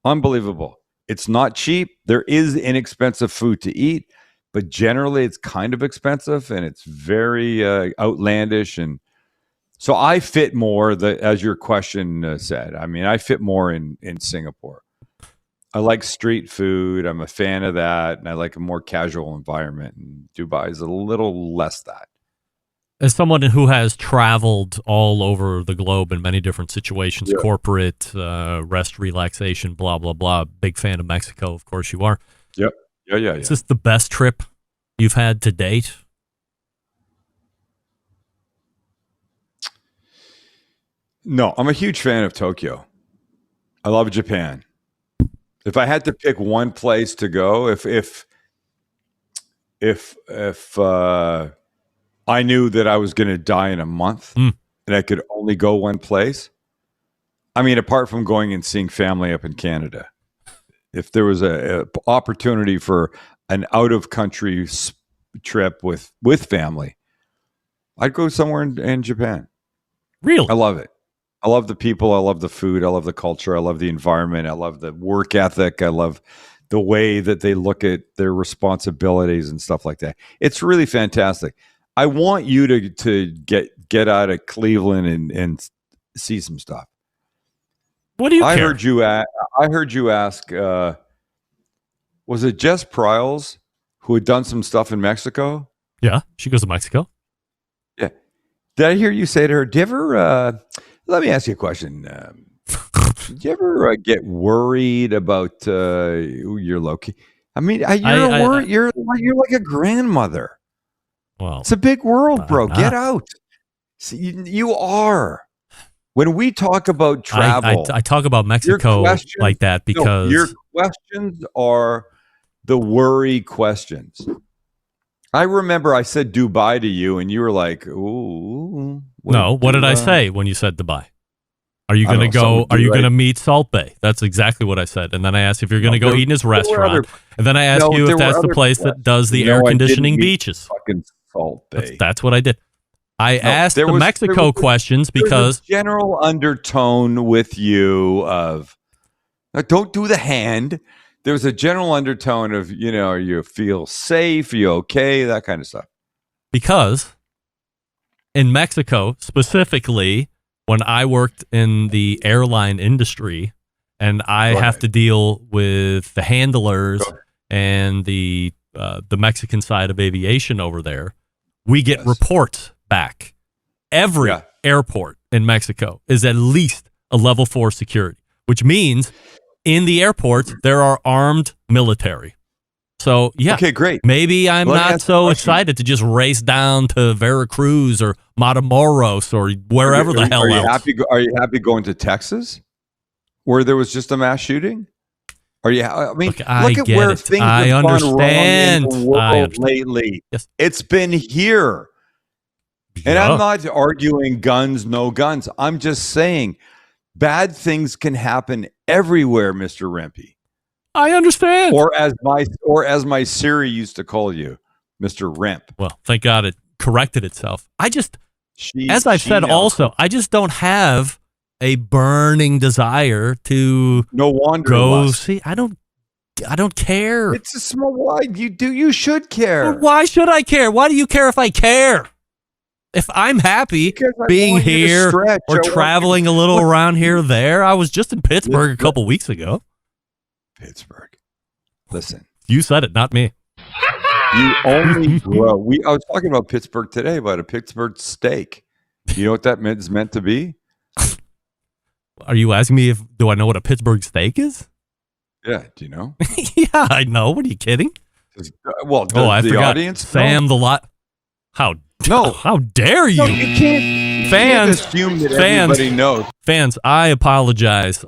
Unbelievable. It's not cheap. There is inexpensive food to eat, but generally it's kind of expensive, and it's very outlandish, and So I fit more, as your question said. I mean, I fit more in Singapore. I like street food. I'm a fan of that, and I like a more casual environment. And Dubai is a little less that. As someone who has traveled all over the globe in many different situations, corporate, rest, relaxation, blah, blah, blah, big fan of Mexico, of course you are. Yep. Yeah. Is this the best trip you've had to date? No, I'm a huge fan of Tokyo. I love Japan. If I had to pick one place to go, if I knew that I was going to die in a month and I could only go one place, I mean, apart from going and seeing family up in Canada, if there was a opportunity for an out of country trip with family, I'd go somewhere in Japan. Really? I love it. I love the people. I love the food. I love the culture. I love the environment. I love the work ethic. I love the way that they look at their responsibilities and stuff like that. It's really fantastic. I want you to get out of Cleveland and see some stuff. What do you care? I heard you ask, was it Jess Pryles who had done some stuff in Mexico? Yeah, she goes to Mexico. Yeah. Did I hear you say to her, do you ever, let me ask you a question. Did you ever get worried about your Loki? I mean, you're like a grandmother. Well, it's a big world, bro. Get not. out. See, you are. When we talk about travel, I talk about Mexico like that because your questions are the worry questions. I remember I said Dubai to you, and you were like, "Ooh." No, what did I say when you said Dubai? Are you going to go? Are you going to meet Salt Bay? That's exactly what I said. And then I asked if you're going to go eat in his restaurant. And then I asked you if that's the place that does the air conditioning beaches. Fucking Salt Bay. That's what I did. I asked the Mexico questions because general undertone with you of don't do the hand. There's a general undertone of, you feel safe, you okay, that kind of stuff. Because in Mexico, specifically, when I worked in the airline industry and I have to deal with the handlers and the Mexican side of aviation over there, we get reports back. Every airport in Mexico is at least a level 4 security, which means in the airports, there are armed military. So, okay, great. Maybe I'm not so excited to just race down to Veracruz or Matamoros or wherever the hell else. Are you happy going to Texas, where there was just a mass shooting? Are you? I mean, look at where things have gone wrong in the world lately. Yes. It's been here. And I'm not arguing guns, no guns. I'm just saying bad things can happen everywhere, Mr. Rempe. I understand. Or as my Siri used to call you, Mr. Remp. Well, thank God it corrected itself. As I've said also, I just don't have a burning desire to go see. I don't care. It's a small why you should care. Well, why should I care? Why do you care if I care? If I'm happy being here or traveling a little around here or there, I was just in Pittsburgh a couple weeks ago. Pittsburgh. Listen. You said it, not me. You only grow. I was talking about Pittsburgh today, about a Pittsburgh steak. You know what that is meant to be? Are you asking me do I know what a Pittsburgh steak is? Yeah, do you know? Yeah, I know. What are you kidding? Well, I the forgot. audience? Sam the lot. How dare you? No, you can't assume that everybody knows. Fans, I apologize.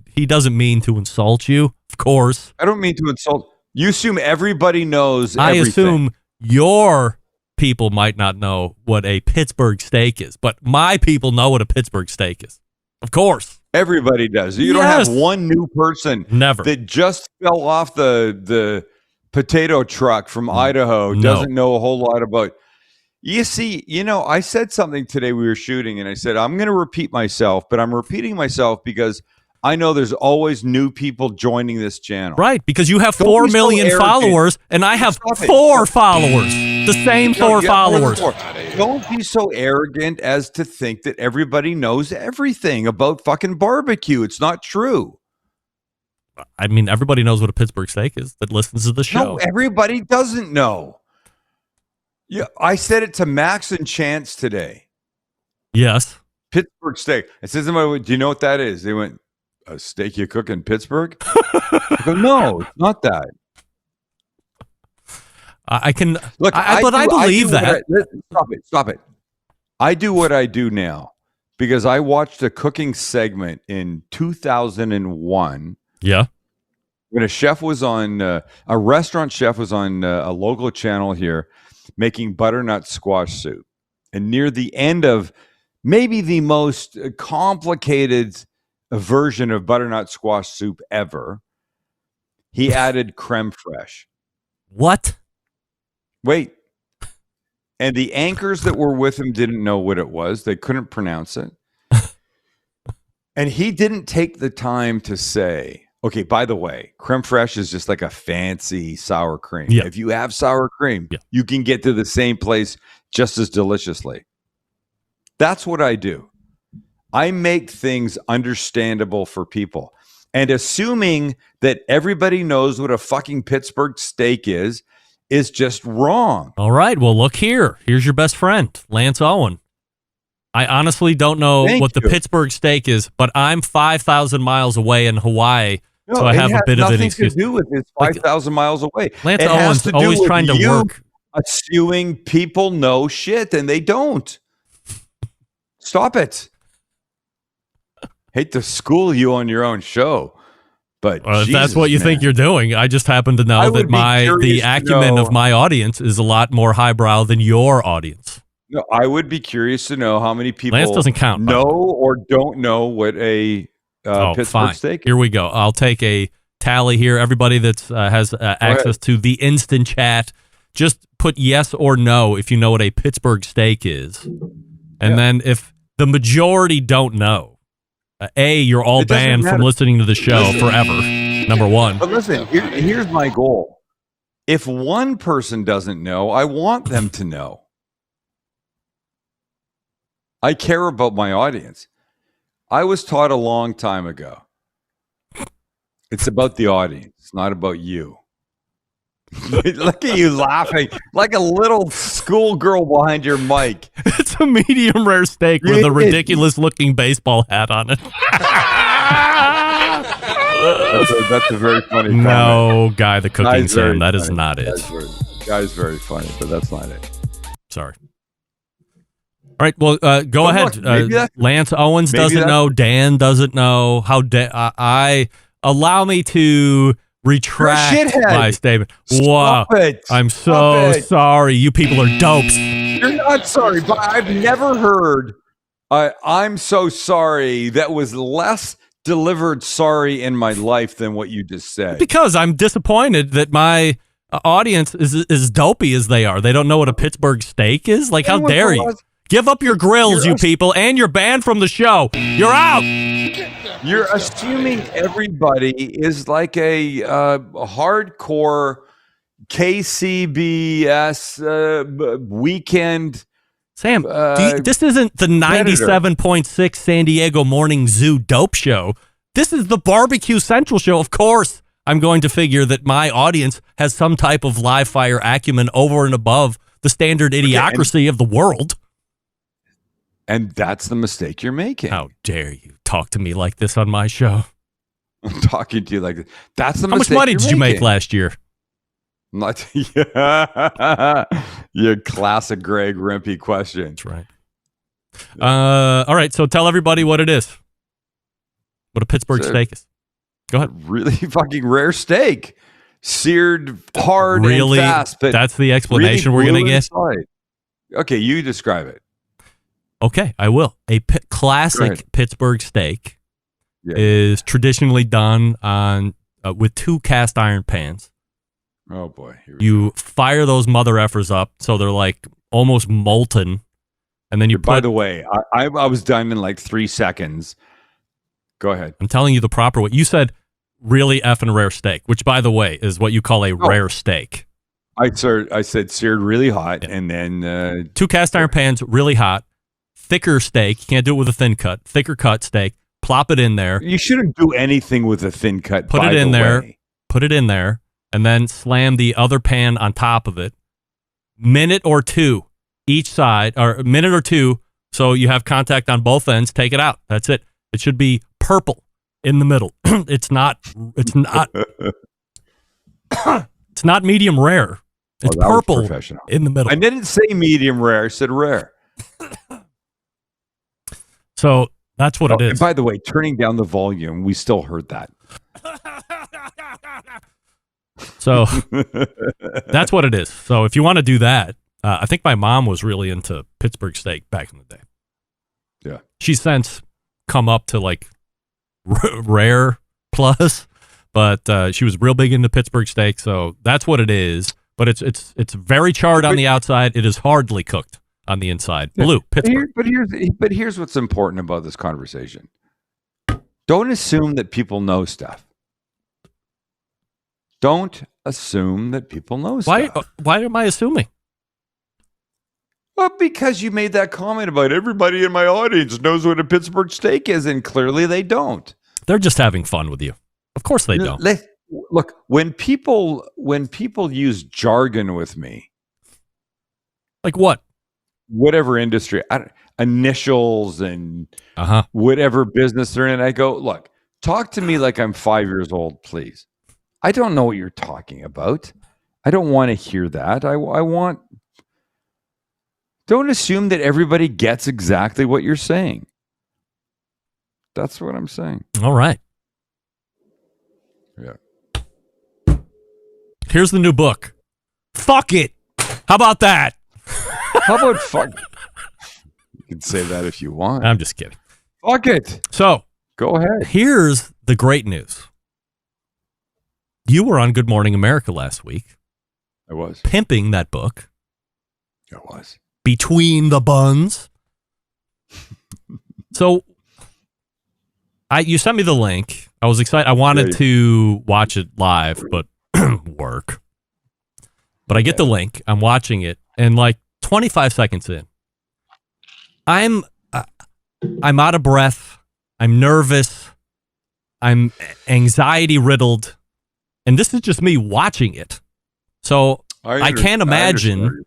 He doesn't mean to insult you, of course. I don't mean to insult. You assume everybody knows everything. I assume your people might not know what a Pittsburgh steak is, but my people know what a Pittsburgh steak is. Of course. Everybody does. You don't have one new person that just fell off the potato truck from Idaho, doesn't know a whole lot about. You see, I said something today we were shooting, and I said, I'm going to repeat myself, but I'm repeating myself because I know there's always new people joining this channel. Right, because you have Don't 4 be so million arrogant. followers, and I have Stop it. 4 followers. The same 4 Yeah, followers. Don't be so arrogant as to think that everybody knows everything about fucking barbecue. It's not true. I mean, everybody knows what a Pittsburgh steak is that listens to the show. No, everybody doesn't know. Yeah, I said it to Max and Chance today. Yes. Pittsburgh steak. I said to somebody, do you know what that is? They went, a steak you cook in Pittsburgh? I go, no, it's not that. I can look, I believe that. Stop it. I do what I do now because I watched a cooking segment in 2001. Yeah. When a chef was on, a restaurant chef was on a local channel here making butternut squash soup. And near the end of maybe the most complicated version of butternut squash soup ever, he added creme fraiche. What? Wait. And the anchors that were with him didn't know what it was. They couldn't pronounce it. And he didn't take the time to say, okay, by the way, creme fraiche is just like a fancy sour cream. Yeah. If you have sour cream, you can get to the same place just as deliciously. That's what I do. I make things understandable for people. And assuming that everybody knows what a fucking Pittsburgh steak is just wrong. All right. Well, look here. Here's your best friend, Lance Owen. I honestly don't know what the Pittsburgh steak is, but I'm 5,000 miles away in Hawaii, so I have a bit of an excuse. It has nothing to do with it's 5,000 miles away. Lance it Owen's has to always do with trying to you work. Assuming people know shit, and they don't. Stop it. Hate to school you on your own show, but if that's what you think you're doing, I just happen to know that the acumen of my audience is a lot more highbrow than your audience. No, I would be curious to know how many people Lance doesn't count, know or don't know what a Pittsburgh steak is. Here we go. I'll take a tally here. Everybody that has access to the instant chat, just put yes or no if you know what a Pittsburgh steak is. And then if the majority don't know, you're all banned from listening to the show forever. Number one. But listen, here's my goal. If one person doesn't know, I want them to know. I care about my audience. I was taught a long time ago. It's about the audience, it's not about you. Look at you laughing like a little schoolgirl behind your mic. It's a medium rare steak with a ridiculous looking baseball hat on it. That's a very funny comment. No, Guy the Cooking Sam. That is not it. Guy's very funny, but that's not it. Sorry. All right, well, go ahead. Lance Owens doesn't know. Dan doesn't know. I allow me to retract my statement. Stop it. I'm so sorry. You people are dopes. You're not sorry, but I've never heard I'm so sorry that was less delivered sorry in my life than what you just said. Because I'm disappointed that my audience is as dopey as they are. They don't know what a Pittsburgh steak is. Like, how dare you? Give up your grills, you people, and you're banned from the show. You're out. You're assuming everybody is like a hardcore KCBS weekend. Sam, this isn't the 97.6 San Diego Morning Zoo dope show. This is the Barbecue Central show. Of course, I'm going to figure that my audience has some type of live fire acumen over and above the standard idiocracy of the world. And that's the mistake you're making. How dare you talk to me like this on my show? I'm talking to you like this. That's the mistake. How much money did you make last year? Not, your classic Greg Rempe question. That's right. All right, so tell everybody what it is. What a Pittsburgh steak is. Go ahead. Really fucking rare steak. Seared hard and fast. But that's the explanation we're going to get? Okay, you describe it. Okay, I will. A classic Pittsburgh steak is traditionally done on with 2 cast iron pans. Oh boy! You fire those mother effers up so they're like almost molten, and then you. By the way, I was done in like 3 seconds. Go ahead. I'm telling you the proper way. You said really effing rare steak, which, by the way, is what you call a rare steak. I said seared really hot, and then 2 cast iron pans, really hot, thicker steak. You can't do it with a thin cut. Thicker cut steak. Plop it in there. You shouldn't do anything with a thin cut. Put it in there. Put it in there, and then slam the other pan on top of it. Minute or two each side, or a minute or two, so you have contact on both ends. Take it out. That's it. It should be purple in the middle. It's not. It's not medium rare. It's purple in the middle. I didn't say medium rare. I said rare. So that's what it is. And by the way, turning down the volume, we still heard that. So that's what it is. So if you want to do that, I think my mom was really into Pittsburgh steak back in the day. Yeah. She's since come up to like rare plus, but she was real big into Pittsburgh steak. So that's what it is. But it's very charred on the outside. It is hardly cooked on the inside. Blue, Pittsburgh. But here's what's important about this conversation. Don't assume that people know stuff. Don't assume that people know stuff. Why am I assuming? Well, because you made that comment about everybody in my audience knows what a Pittsburgh steak is, and clearly they don't. They're just having fun with you. Of course they don't. Look, when people use jargon with me, like what? Whatever industry, initials and whatever business they're in, I go, look, talk to me like I'm 5 years old, please. I don't know what you're talking about. I don't want to hear that. I want. Don't assume that everybody gets exactly what you're saying. That's what I'm saying. All right. Yeah. Here's the new book. Fuck it. How about that? How about fuck? You can say that if you want. I'm just kidding. Fuck it. So go ahead. Here's the great news. You were on Good Morning America last week. I was. Pimping that book. I was. Between the buns. So you sent me the link. I was excited. I wanted to watch it live, but work. But I get the link. I'm watching it, and like 25 seconds in, I'm out of breath. I'm nervous. I'm anxiety riddled. And this is just me watching it. So I can't imagine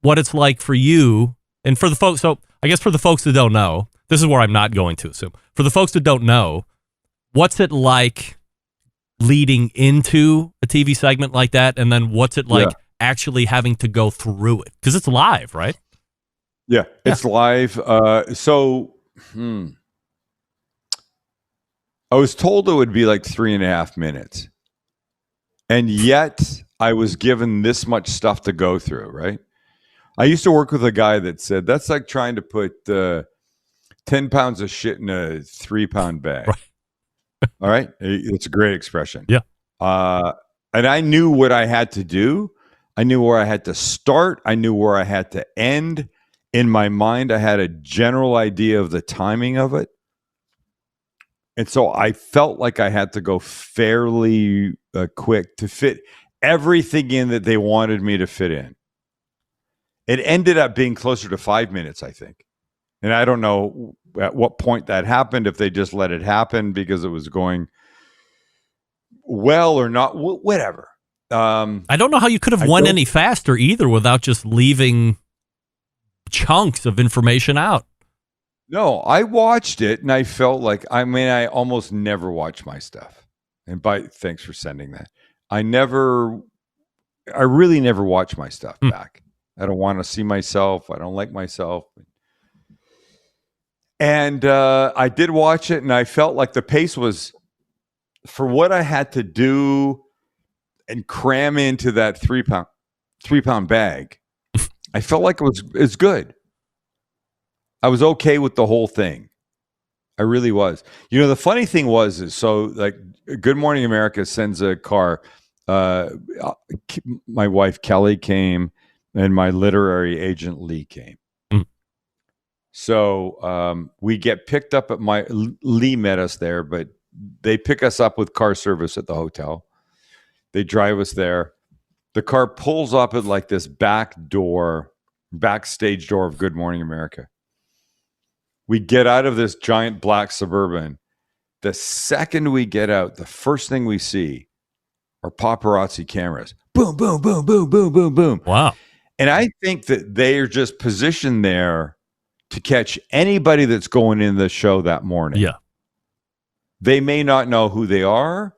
what it's like for you and for the folks. So I guess for the folks that don't know, this is where I'm not going to assume. For the folks that don't know, what's it like leading into a TV segment like that? And then what's it like actually having to go through it? Because it's live, right? Yeah, it's live. I was told it would be like 3.5 minutes. And yet I was given this much stuff to go through, right? I used to work with a guy that said, that's like trying to put 10 pounds of shit in a 3-pound bag. Right. All right? It's a great expression. Yeah. And I knew what I had to do. I knew where I had to start. I knew where I had to end. In my mind, I had a general idea of the timing of it. And so I felt like I had to go fairly quick to fit everything in that they wanted me to fit in. It ended up being closer to 5 minutes, I think. And I don't know at what point that happened, if they just let it happen because it was going well or not, whatever. I don't know how you could have won any faster either without just leaving chunks of information out. No, I watched it and I felt like, I almost never watch my stuff. And thanks for sending that. I really never watch my stuff back. I don't want to see myself. I don't like myself. And I did watch it and I felt like the pace was, for what I had to do and cram into that 3-pound bag, I felt like it's good. I was okay with the whole thing. I really was. You know, the funny thing is so like Good Morning America sends a car. My wife Kelly came and my literary agent Lee came. So we get picked up at Lee met us there, but they pick us up with car service at the hotel. They drive us there. The car pulls up at like this backstage door of Good Morning America. We get out of this giant black Suburban. The second we get out, the first thing we see are paparazzi cameras. Boom, boom, boom, boom, boom, boom, boom. Wow. And I think that they are just positioned there to catch anybody that's going in the show that morning. Yeah. They may not know who they are.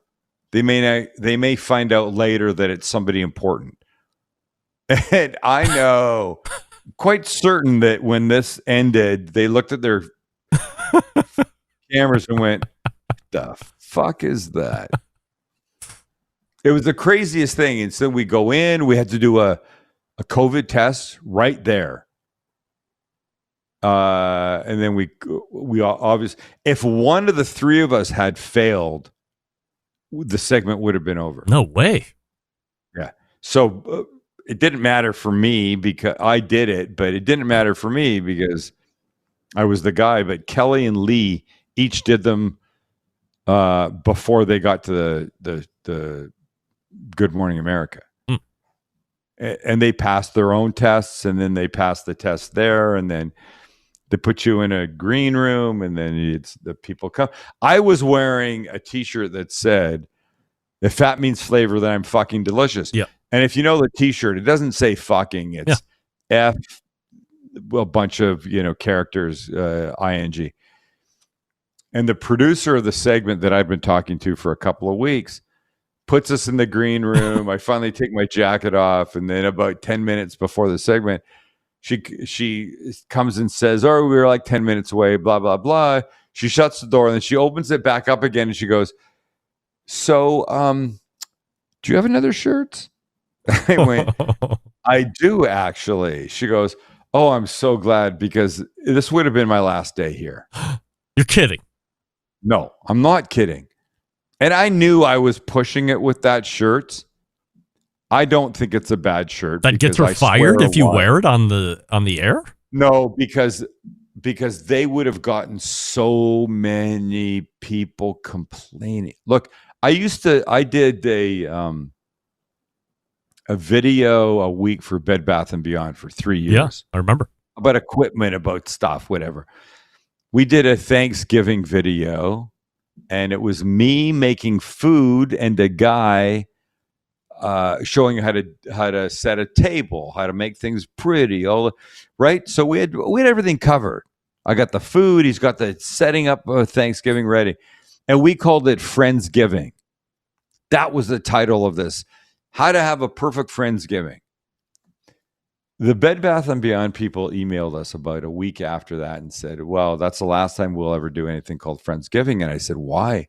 They may find out later that it's somebody important. And I know quite certain that when this ended, they looked at their cameras and went, the fuck is that? It was the craziest thing. And so we go in, we had to do a COVID test right there. And then we obviously, if one of the three of us had failed, the segment would have been over. No way. Yeah. So it didn't matter for me because I did it, but it didn't matter for me because I was the guy. But Kelly and Lee each did them before they got to the Good Morning America. And they passed their own tests, and then they passed the test there, and then they put you in a green room, and then the people come. I was wearing a T-shirt that said, "If fat means flavor, then I'm fucking delicious." Yeah. And if you know the T-shirt, it doesn't say fucking. It's F, a bunch of characters, ing. And the producer of the segment that I've been talking to for a couple of weeks puts us in the green room. I finally take my jacket off, and then about 10 minutes before the segment, she comes and says, "Oh, we were like 10 minutes away, blah, blah, blah." She shuts the door, and then she opens it back up again, and she goes, "So, do you have another shirt?" I went, "I do, actually." She goes, "Oh, I'm so glad, because this would have been my last day here." You're kidding. No, I'm not kidding. And I knew I was pushing it with that shirt. I don't think it's a bad shirt. That gets her fired if you wear it on the air? No, because they would have gotten so many people complaining. Look, I did a video a week for Bed Bath & Beyond for 3 years. Yeah, I remember. About equipment, about stuff, whatever. We did a Thanksgiving video, and it was me making food and a guy showing how to set a table, how to make things pretty, right? So we had everything covered. I got the food, he's got the setting up of Thanksgiving ready, and we called it Friendsgiving. That was the title of this: how to have a perfect Friendsgiving. The Bed Bath & Beyond people emailed us about a week after that and said, "Well, that's the last time we'll ever do anything called Friendsgiving." And I said, "Why?"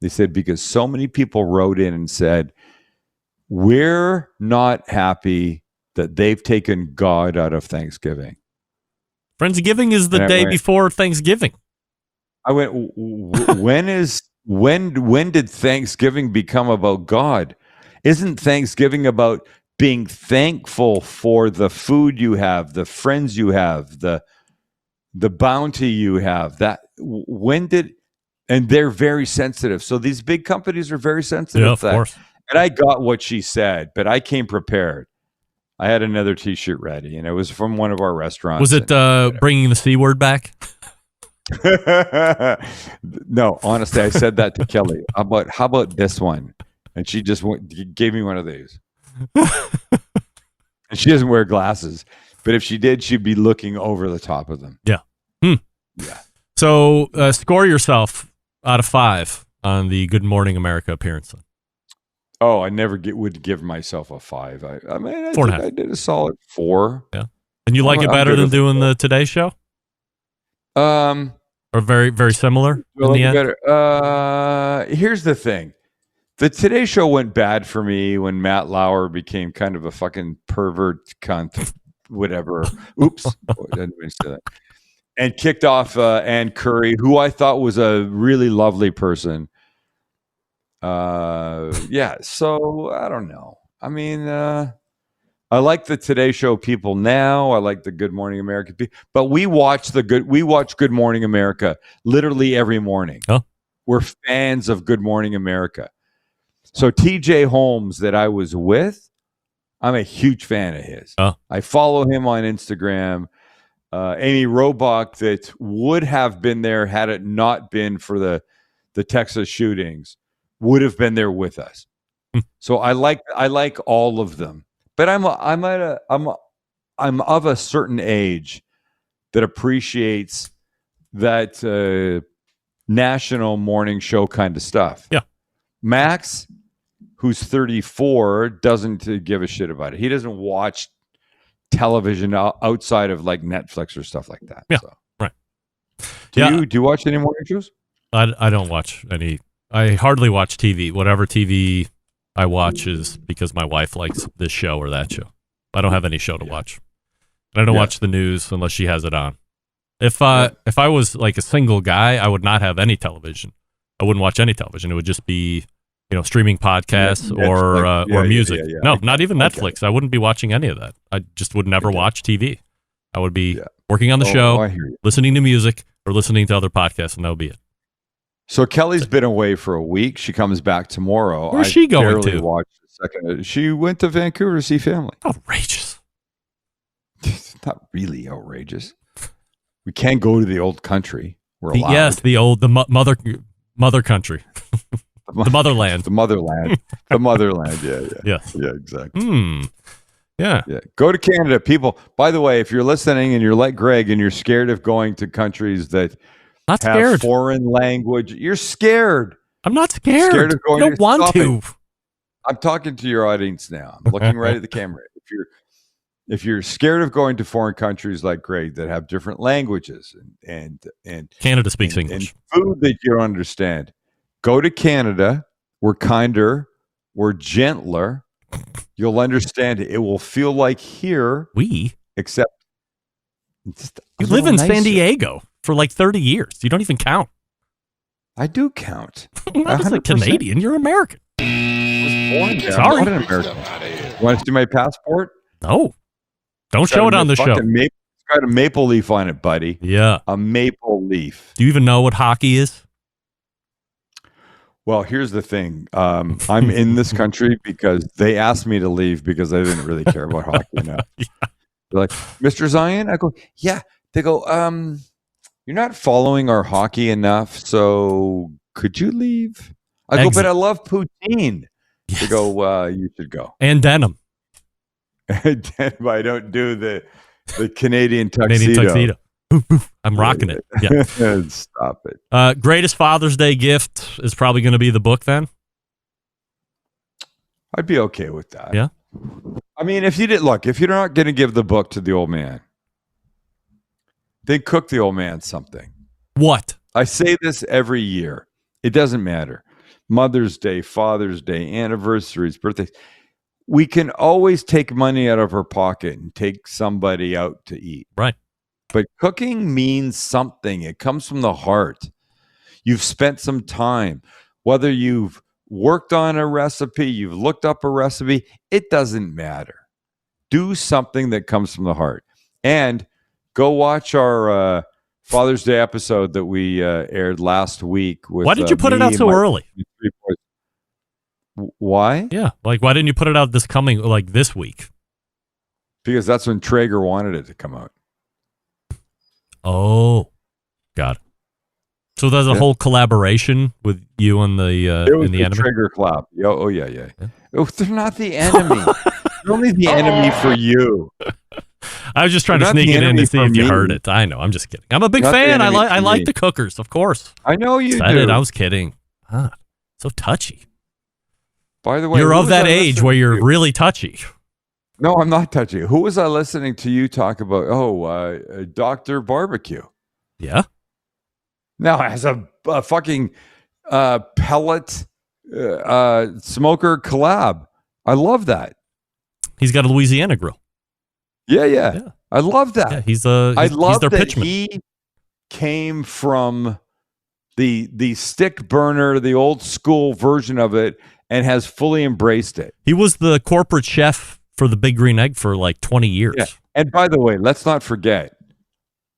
They said, "Because so many people wrote in and said, we're not happy that they've taken God out of Thanksgiving." Friendsgiving is the day before Thanksgiving. I went, when did Thanksgiving become about God? Isn't Thanksgiving about being thankful for the food you have, the friends you have, the bounty you have? And they're very sensitive. So these big companies are very sensitive. Yeah, of course. And I got what she said, but I came prepared. I had another T-shirt ready, and it was from one of our restaurants. Was it bringing the C word back? No, honestly, I said that to Kelly. How about this one? And she just gave me one of these. And she doesn't wear glasses, but if she did, she'd be looking over the top of them. Yeah. Yeah. So score yourself out of 5 on the Good Morning America appearance. Oh, I never would give myself a 5. I mean, I 4.5. did a solid 4. Yeah. And you like it better than doing the Today Show? Or very, very similar in the end? Here's the thing. The Today Show went bad for me when Matt Lauer became kind of a fucking pervert cunt, whatever. Oops. I didn't mean to say that. And kicked off Ann Curry, who I thought was a really lovely person. Yeah, so I don't know. I mean, I like the Today Show people now. I like the Good Morning America people. But we watch Good Morning America literally every morning. Oh. We're fans of Good Morning America. So TJ Holmes that I was with, I'm a huge fan of his. Oh. I follow him on Instagram. Amy Robach that would have been there had it not been for the Texas shootings would have been there with us. So I like all of them. But I'm of a certain age that appreciates that national morning show kind of stuff. Yeah. Max, who's 34, doesn't give a shit about it. He doesn't watch television outside of like Netflix or stuff like that. Yeah. So. Right. Do you watch any morning shows? I don't watch any. I hardly watch TV. Whatever TV I watch is because my wife likes this show or that show. I don't have any show to watch. And I don't watch the news unless she has it on. If I was like a single guy, I would not have any television. I wouldn't watch any television. It would just be, streaming podcasts or music. No, not even Netflix. I wouldn't be watching any of that. I just would never watch TV. I would be working on the show, listening to music, or listening to other podcasts, and that would be it. So Kelly's been away for a week. She comes back tomorrow. Where's she going to? Watched a second. She went to Vancouver to see family. Outrageous. It's not really outrageous. We can't go to the old country. We're allowed. Yes, mother country. The motherland. The motherland. The motherland. Yeah. Yeah, exactly. Yeah. Go to Canada. People, by the way, if you're listening and you're like Greg and you're scared of going to countries that not have scared. Foreign language, you're scared. I'm not scared. Scared of going I don't want to. I'm talking to your audience now. I'm looking right at the camera. If you're scared of going to foreign countries like Greg that have different languages and Canada speaks English and food that you don't understand, go to Canada. We're kinder. We're gentler. You'll understand it. It will feel like here. Except you live in San Diego for like 30 years. You don't even count. I do count. You're not just a Canadian. You're American. I was born there. Sorry. I'm not an American. You want to see my passport? No. Don't show it on the show. It's got a maple leaf on it, buddy. Yeah. A maple leaf. Do you even know what hockey is? Well, here's the thing. I'm in this country because they asked me to leave because I didn't really care about hockey enough. Yeah. They're like, Mr. Zion? I go, yeah. They go, you're not following our hockey enough, so could you leave? I go, but I love poutine. Yes. They go, you should go. And denim. Denim. I don't do the Canadian tuxedo. I'm rocking it. Yeah. Stop it. Greatest Father's Day gift is probably going to be the book then? I'd be okay with that. Yeah. I mean, if you're not going to give the book to the old man, then cook the old man something. What? I say this every year. It doesn't matter. Mother's Day, Father's Day, anniversaries, birthdays. We can always take money out of our pocket and take somebody out to eat. Right. But cooking means something. It comes from the heart. You've spent some time. Whether you've worked on a recipe, you've looked up a recipe, it doesn't matter. Do something that comes from the heart. And go watch our Father's Day episode that we aired last week. Why did you put it out so early? Why? Yeah. Like, why didn't you put it out this week? Because that's when Traeger wanted it to come out. Oh, got it. So there's a whole collaboration with you and the enemy? Traeger collab. Oh, yeah. Oh, they're not the enemy. They're only the enemy for you. I was just trying to sneak it in to see if you heard it. I know. I'm just kidding. I'm a big fan. I like the cookers, of course. I know you do. I was kidding. So touchy. By the way, you're of that age where you're really touchy. No, I'm not touchy. Who was I listening to you talk about? Dr. Barbecue. Yeah. Now, as a fucking pellet smoker collab. I love that. He's got a Louisiana grill. Yeah. I love that. Yeah, he's their pitchman. He came from the stick burner, the old school version of it, and has fully embraced it. He was the corporate chef for the Big Green Egg for like 20 years. Yeah. And by the way, let's not forget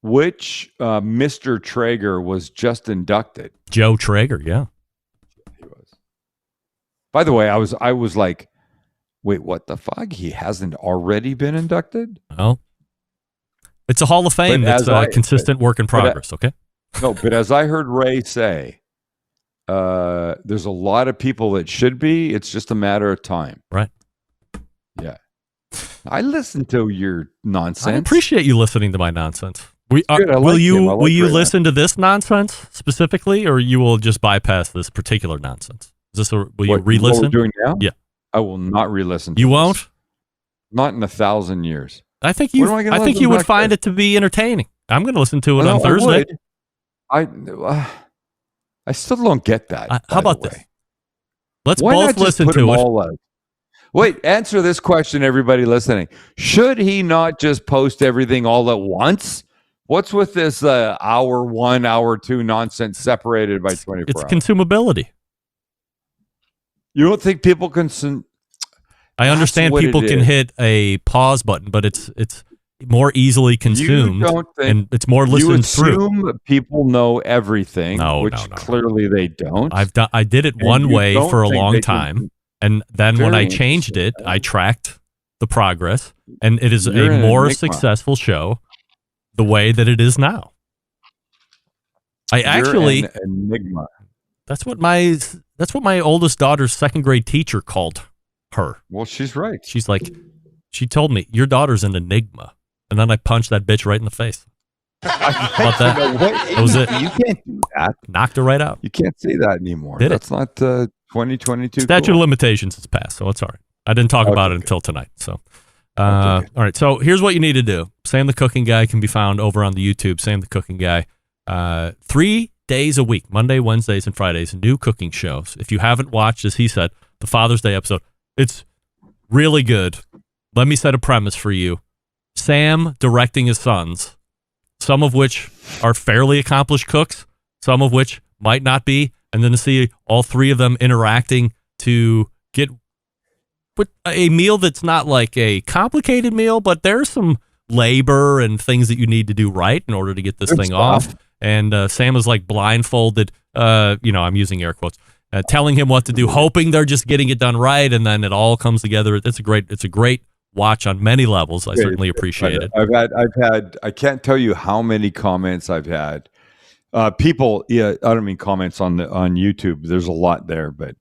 which Mr. Traeger was just inducted. Joe Traeger, yeah. He was. By the way, I was like, wait, what the fuck? He hasn't already been inducted? Oh. It's a Hall of Fame that's a consistent work in progress, okay? No, but as I heard Ray say, there's a lot of people that should be. It's just a matter of time. Right. Yeah. I listen to your nonsense. I appreciate you listening to my nonsense. Will you listen to this nonsense specifically, or you will just bypass this particular nonsense? Is this will you re-listen? What we're doing now? Yeah. I will not re-listen to You this. won't? Not in 1,000 years. I think you would find it to be entertaining. I'm going to listen to it on Thursday. I still don't get that. How about this? Let's Why both not just listen put to them it. all out? Wait, answer this question, everybody listening. Should he not just post everything all at once? What's with this hour 1, hour 2 nonsense separated by 24 It's hours? consumability. You don't think people can... I understand people can hit a pause button, but it's more easily consumed, and it's more listened through. You assume people know everything, which clearly they don't. I did it one way for a long time, and then when I changed it, I tracked the progress, and it is a more successful show the way that it is now. An enigma. That's what my oldest daughter's second grade teacher called her. Well, she's right. She's like, she told me, your daughter's an enigma. And then I punched that bitch right in the face. How about that? That was it. You can't do that. Knocked her right out. You can't say that anymore. That's not 2022. Statute of limitations has passed, so it's all right. I didn't talk about it until tonight. So, all right. So here's what you need to do. Sam the Cooking Guy can be found over on the YouTube. Sam the Cooking Guy. 3 days a week, Monday, Wednesdays, and Fridays, new cooking shows. If you haven't watched, as he said, the Father's Day episode, it's really good. Let me set a premise for you. Sam directing his sons, some of which are fairly accomplished cooks, some of which might not be, and then to see all three of them interacting to get a meal that's not like a complicated meal, but there's some labor and things that you need to do right in order to get this thing off. And Sam is like blindfolded, I'm using air quotes, telling him what to do, hoping they're just getting it done right, and then it all comes together. It's a great watch on many levels. I certainly appreciate it. I've had I can't tell you how many comments I've had. People, I don't mean comments on YouTube. There's a lot there, but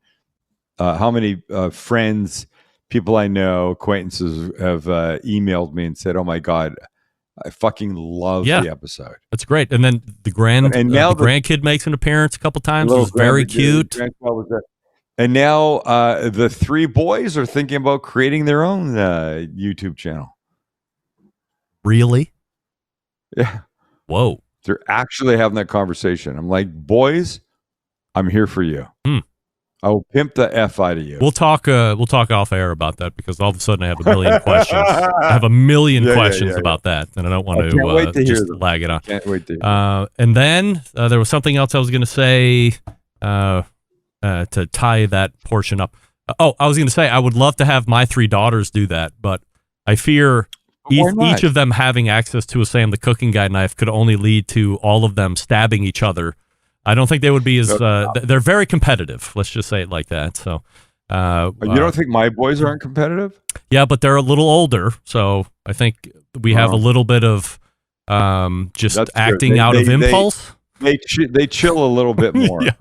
how many friends, people I know, acquaintances have emailed me and said, "Oh my God, I fucking love the episode." That's great. And then the grandkid makes an appearance a couple times. It was very cute. And now the three boys are thinking about creating their own YouTube channel. Really? Yeah. Whoa. They're actually having that conversation. I'm like, boys, I'm here for you. I will pimp the F out of you. We'll talk off air about that, because all of a sudden I have a million questions. I have a million questions about that, and I don't want to just lag it on. Can't wait to hear and then there was something else I was going to say to tie that portion up. I was going to say I would love to have my three daughters do that, but I fear each of them having access to a Sam the Cooking Guy knife could only lead to all of them stabbing each other. I don't think they would be as they're very competitive. Let's just say it like that. So, you don't think my boys aren't competitive? Yeah, but they're a little older, so I think we have a little bit of just acting out of impulse. They chill a little bit more. Yeah.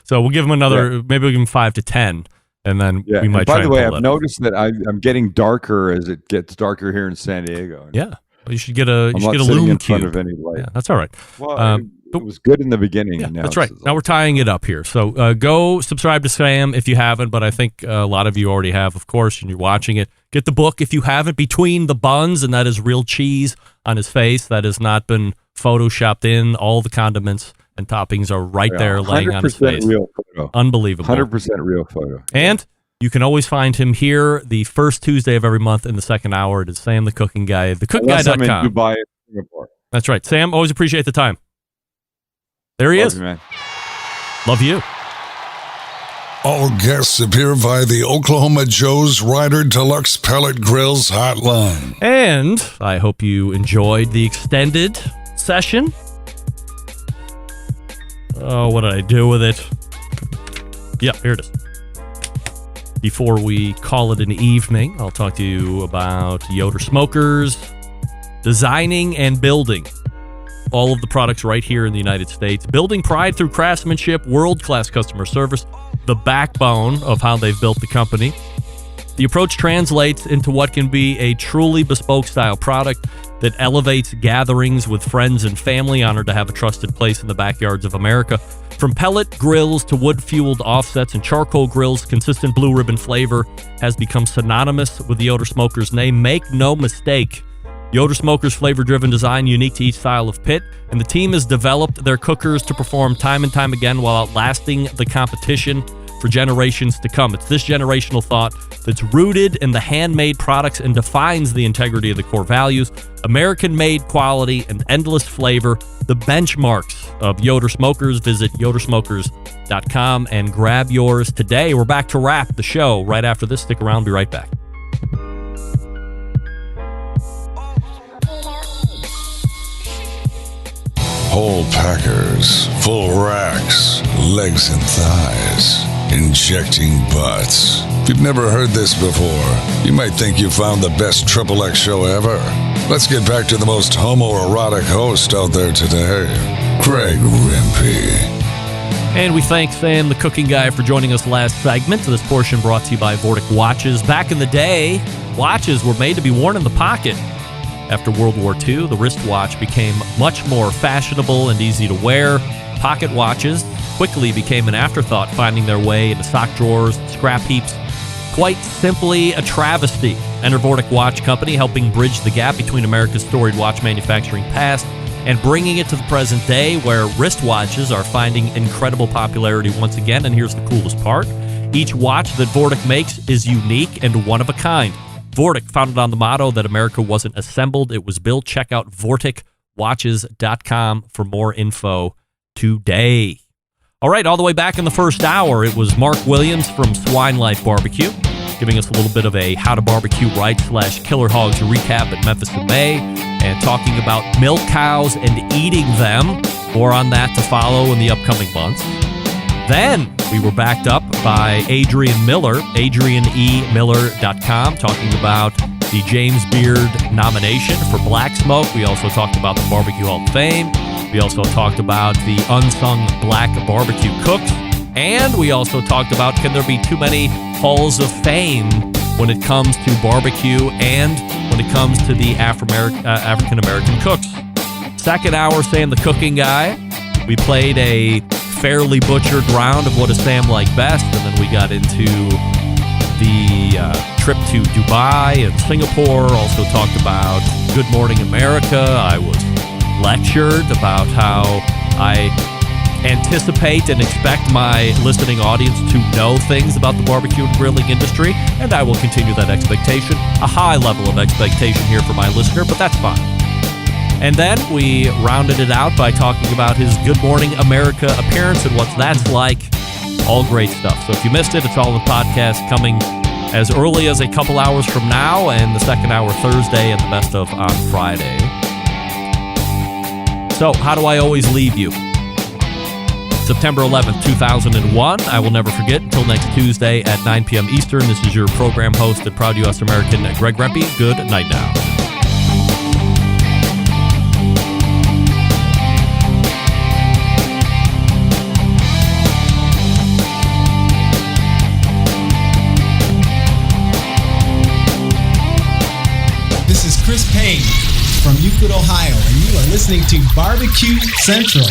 So we'll give them another. Maybe we'll give them 5 to 10, and then we might. By the way, I've noticed that I'm getting darker as it gets darker here in San Diego. Yeah, well, you should get a loom cube. Of any light. Yeah, that's all right. Well, it was good in the beginning. Yeah, and now that's right. Now we're tying it up here. So go subscribe to Sam if you haven't, but I think a lot of you already have, of course, and you're watching it. Get the book if you haven't, Between the Buns, and that is real cheese on his face. That has not been photoshopped in. All the condiments and toppings are right there laying on his face. Real photo. Unbelievable. 100% real photo. And you can always find him here the first Tuesday of every month in the second hour. It is Sam the Cooking Guy, thecookingguy.com. I'm in Dubai and Singapore. That's right. Sam, always appreciate the time. There he is. You, man. Love you. All guests appear via the Oklahoma Joe's Rider Deluxe Pellet Grills hotline. And I hope you enjoyed the extended session. Oh, what did I do with it? Yep, here it is. Before we call it an evening, I'll talk to you about Yoder Smokers, designing and building all of the products right here in the United States. Building pride through craftsmanship, world-class customer service, the backbone of how they've built the company. The approach translates into what can be a truly bespoke style product that elevates gatherings with friends and family, honored to have a trusted place in the backyards of America. From pellet grills to wood-fueled offsets and charcoal grills, consistent blue ribbon flavor has become synonymous with the Yoder Smokers name. Make no mistake, Yoder Smokers flavor-driven design unique to each style of pit, and the team has developed their cookers to perform time and time again while outlasting the competition for generations to come. It's this generational thought that's rooted in the handmade products and defines the integrity of the core values. American-made quality and endless flavor, the benchmarks of Yoder Smokers. Visit yodersmokers.com and grab yours today. We're back to wrap the show right after this. Stick around, be right back. Whole packers, full racks, legs and thighs, injecting butts. If you've never heard this before, you might think you found the best XXX show ever. Let's get back to the most homoerotic host out there today, Greg Rempe. And we thank Sam, the cooking guy, for joining us last segment. This portion brought to you by Vortic Watches. Back in the day, watches were made to be worn in the pocket. After World War II, the wristwatch became much more fashionable and easy to wear. Pocket watches quickly became an afterthought, finding their way into sock drawers, scrap heaps. Quite simply a travesty. Enter Vortic Watch Company, helping bridge the gap between America's storied watch manufacturing past and bringing it to the present day, where wristwatches are finding incredible popularity once again. And here's the coolest part. Each watch that Vortic makes is unique and one of a kind. Vortic, founded on the motto that America wasn't assembled, it was built. Check out vorticwatches.com for more info today. All right, all the way back in the first hour, it was Mark Williams from Swine Life Barbecue, giving us a little bit of a how to barbecue right / killer hogs recap at Memphis in May, and talking about milk cows and eating them. More on that to follow in the upcoming months. Then we were backed up by Adrian Miller, adrianemiller.com, talking about the James Beard nomination for Black Smoke. We also talked about the Barbecue Hall of Fame. We also talked about the unsung black barbecue cooks. And we also talked about, can there be too many halls of fame when it comes to barbecue and when it comes to the African-American cooks? Second hour, Sam the cooking guy. We played a fairly butchered round of what does Sam like best, and then we got into the trip to Dubai and Singapore. Also talked about Good Morning America. I was lectured about how I anticipate and expect my listening audience to know things about the barbecue and grilling industry, and I will continue that expectation. A high level of expectation here for my listener, but that's fine. And then we rounded it out by talking about his Good Morning America appearance and what that's like. All great stuff. So if you missed it, it's all in the podcast, coming as early as a couple hours from now, and the second hour Thursday, and the best of on Friday. So how do I always leave you? September 11th, 2001. I will never forget. Until next Tuesday at 9 p.m. Eastern, this is your program host and proud U.S. American, Greg Rempe. Good night now. This is Chris Payne from Euclid, Ohio, and you are listening to Barbecue Central.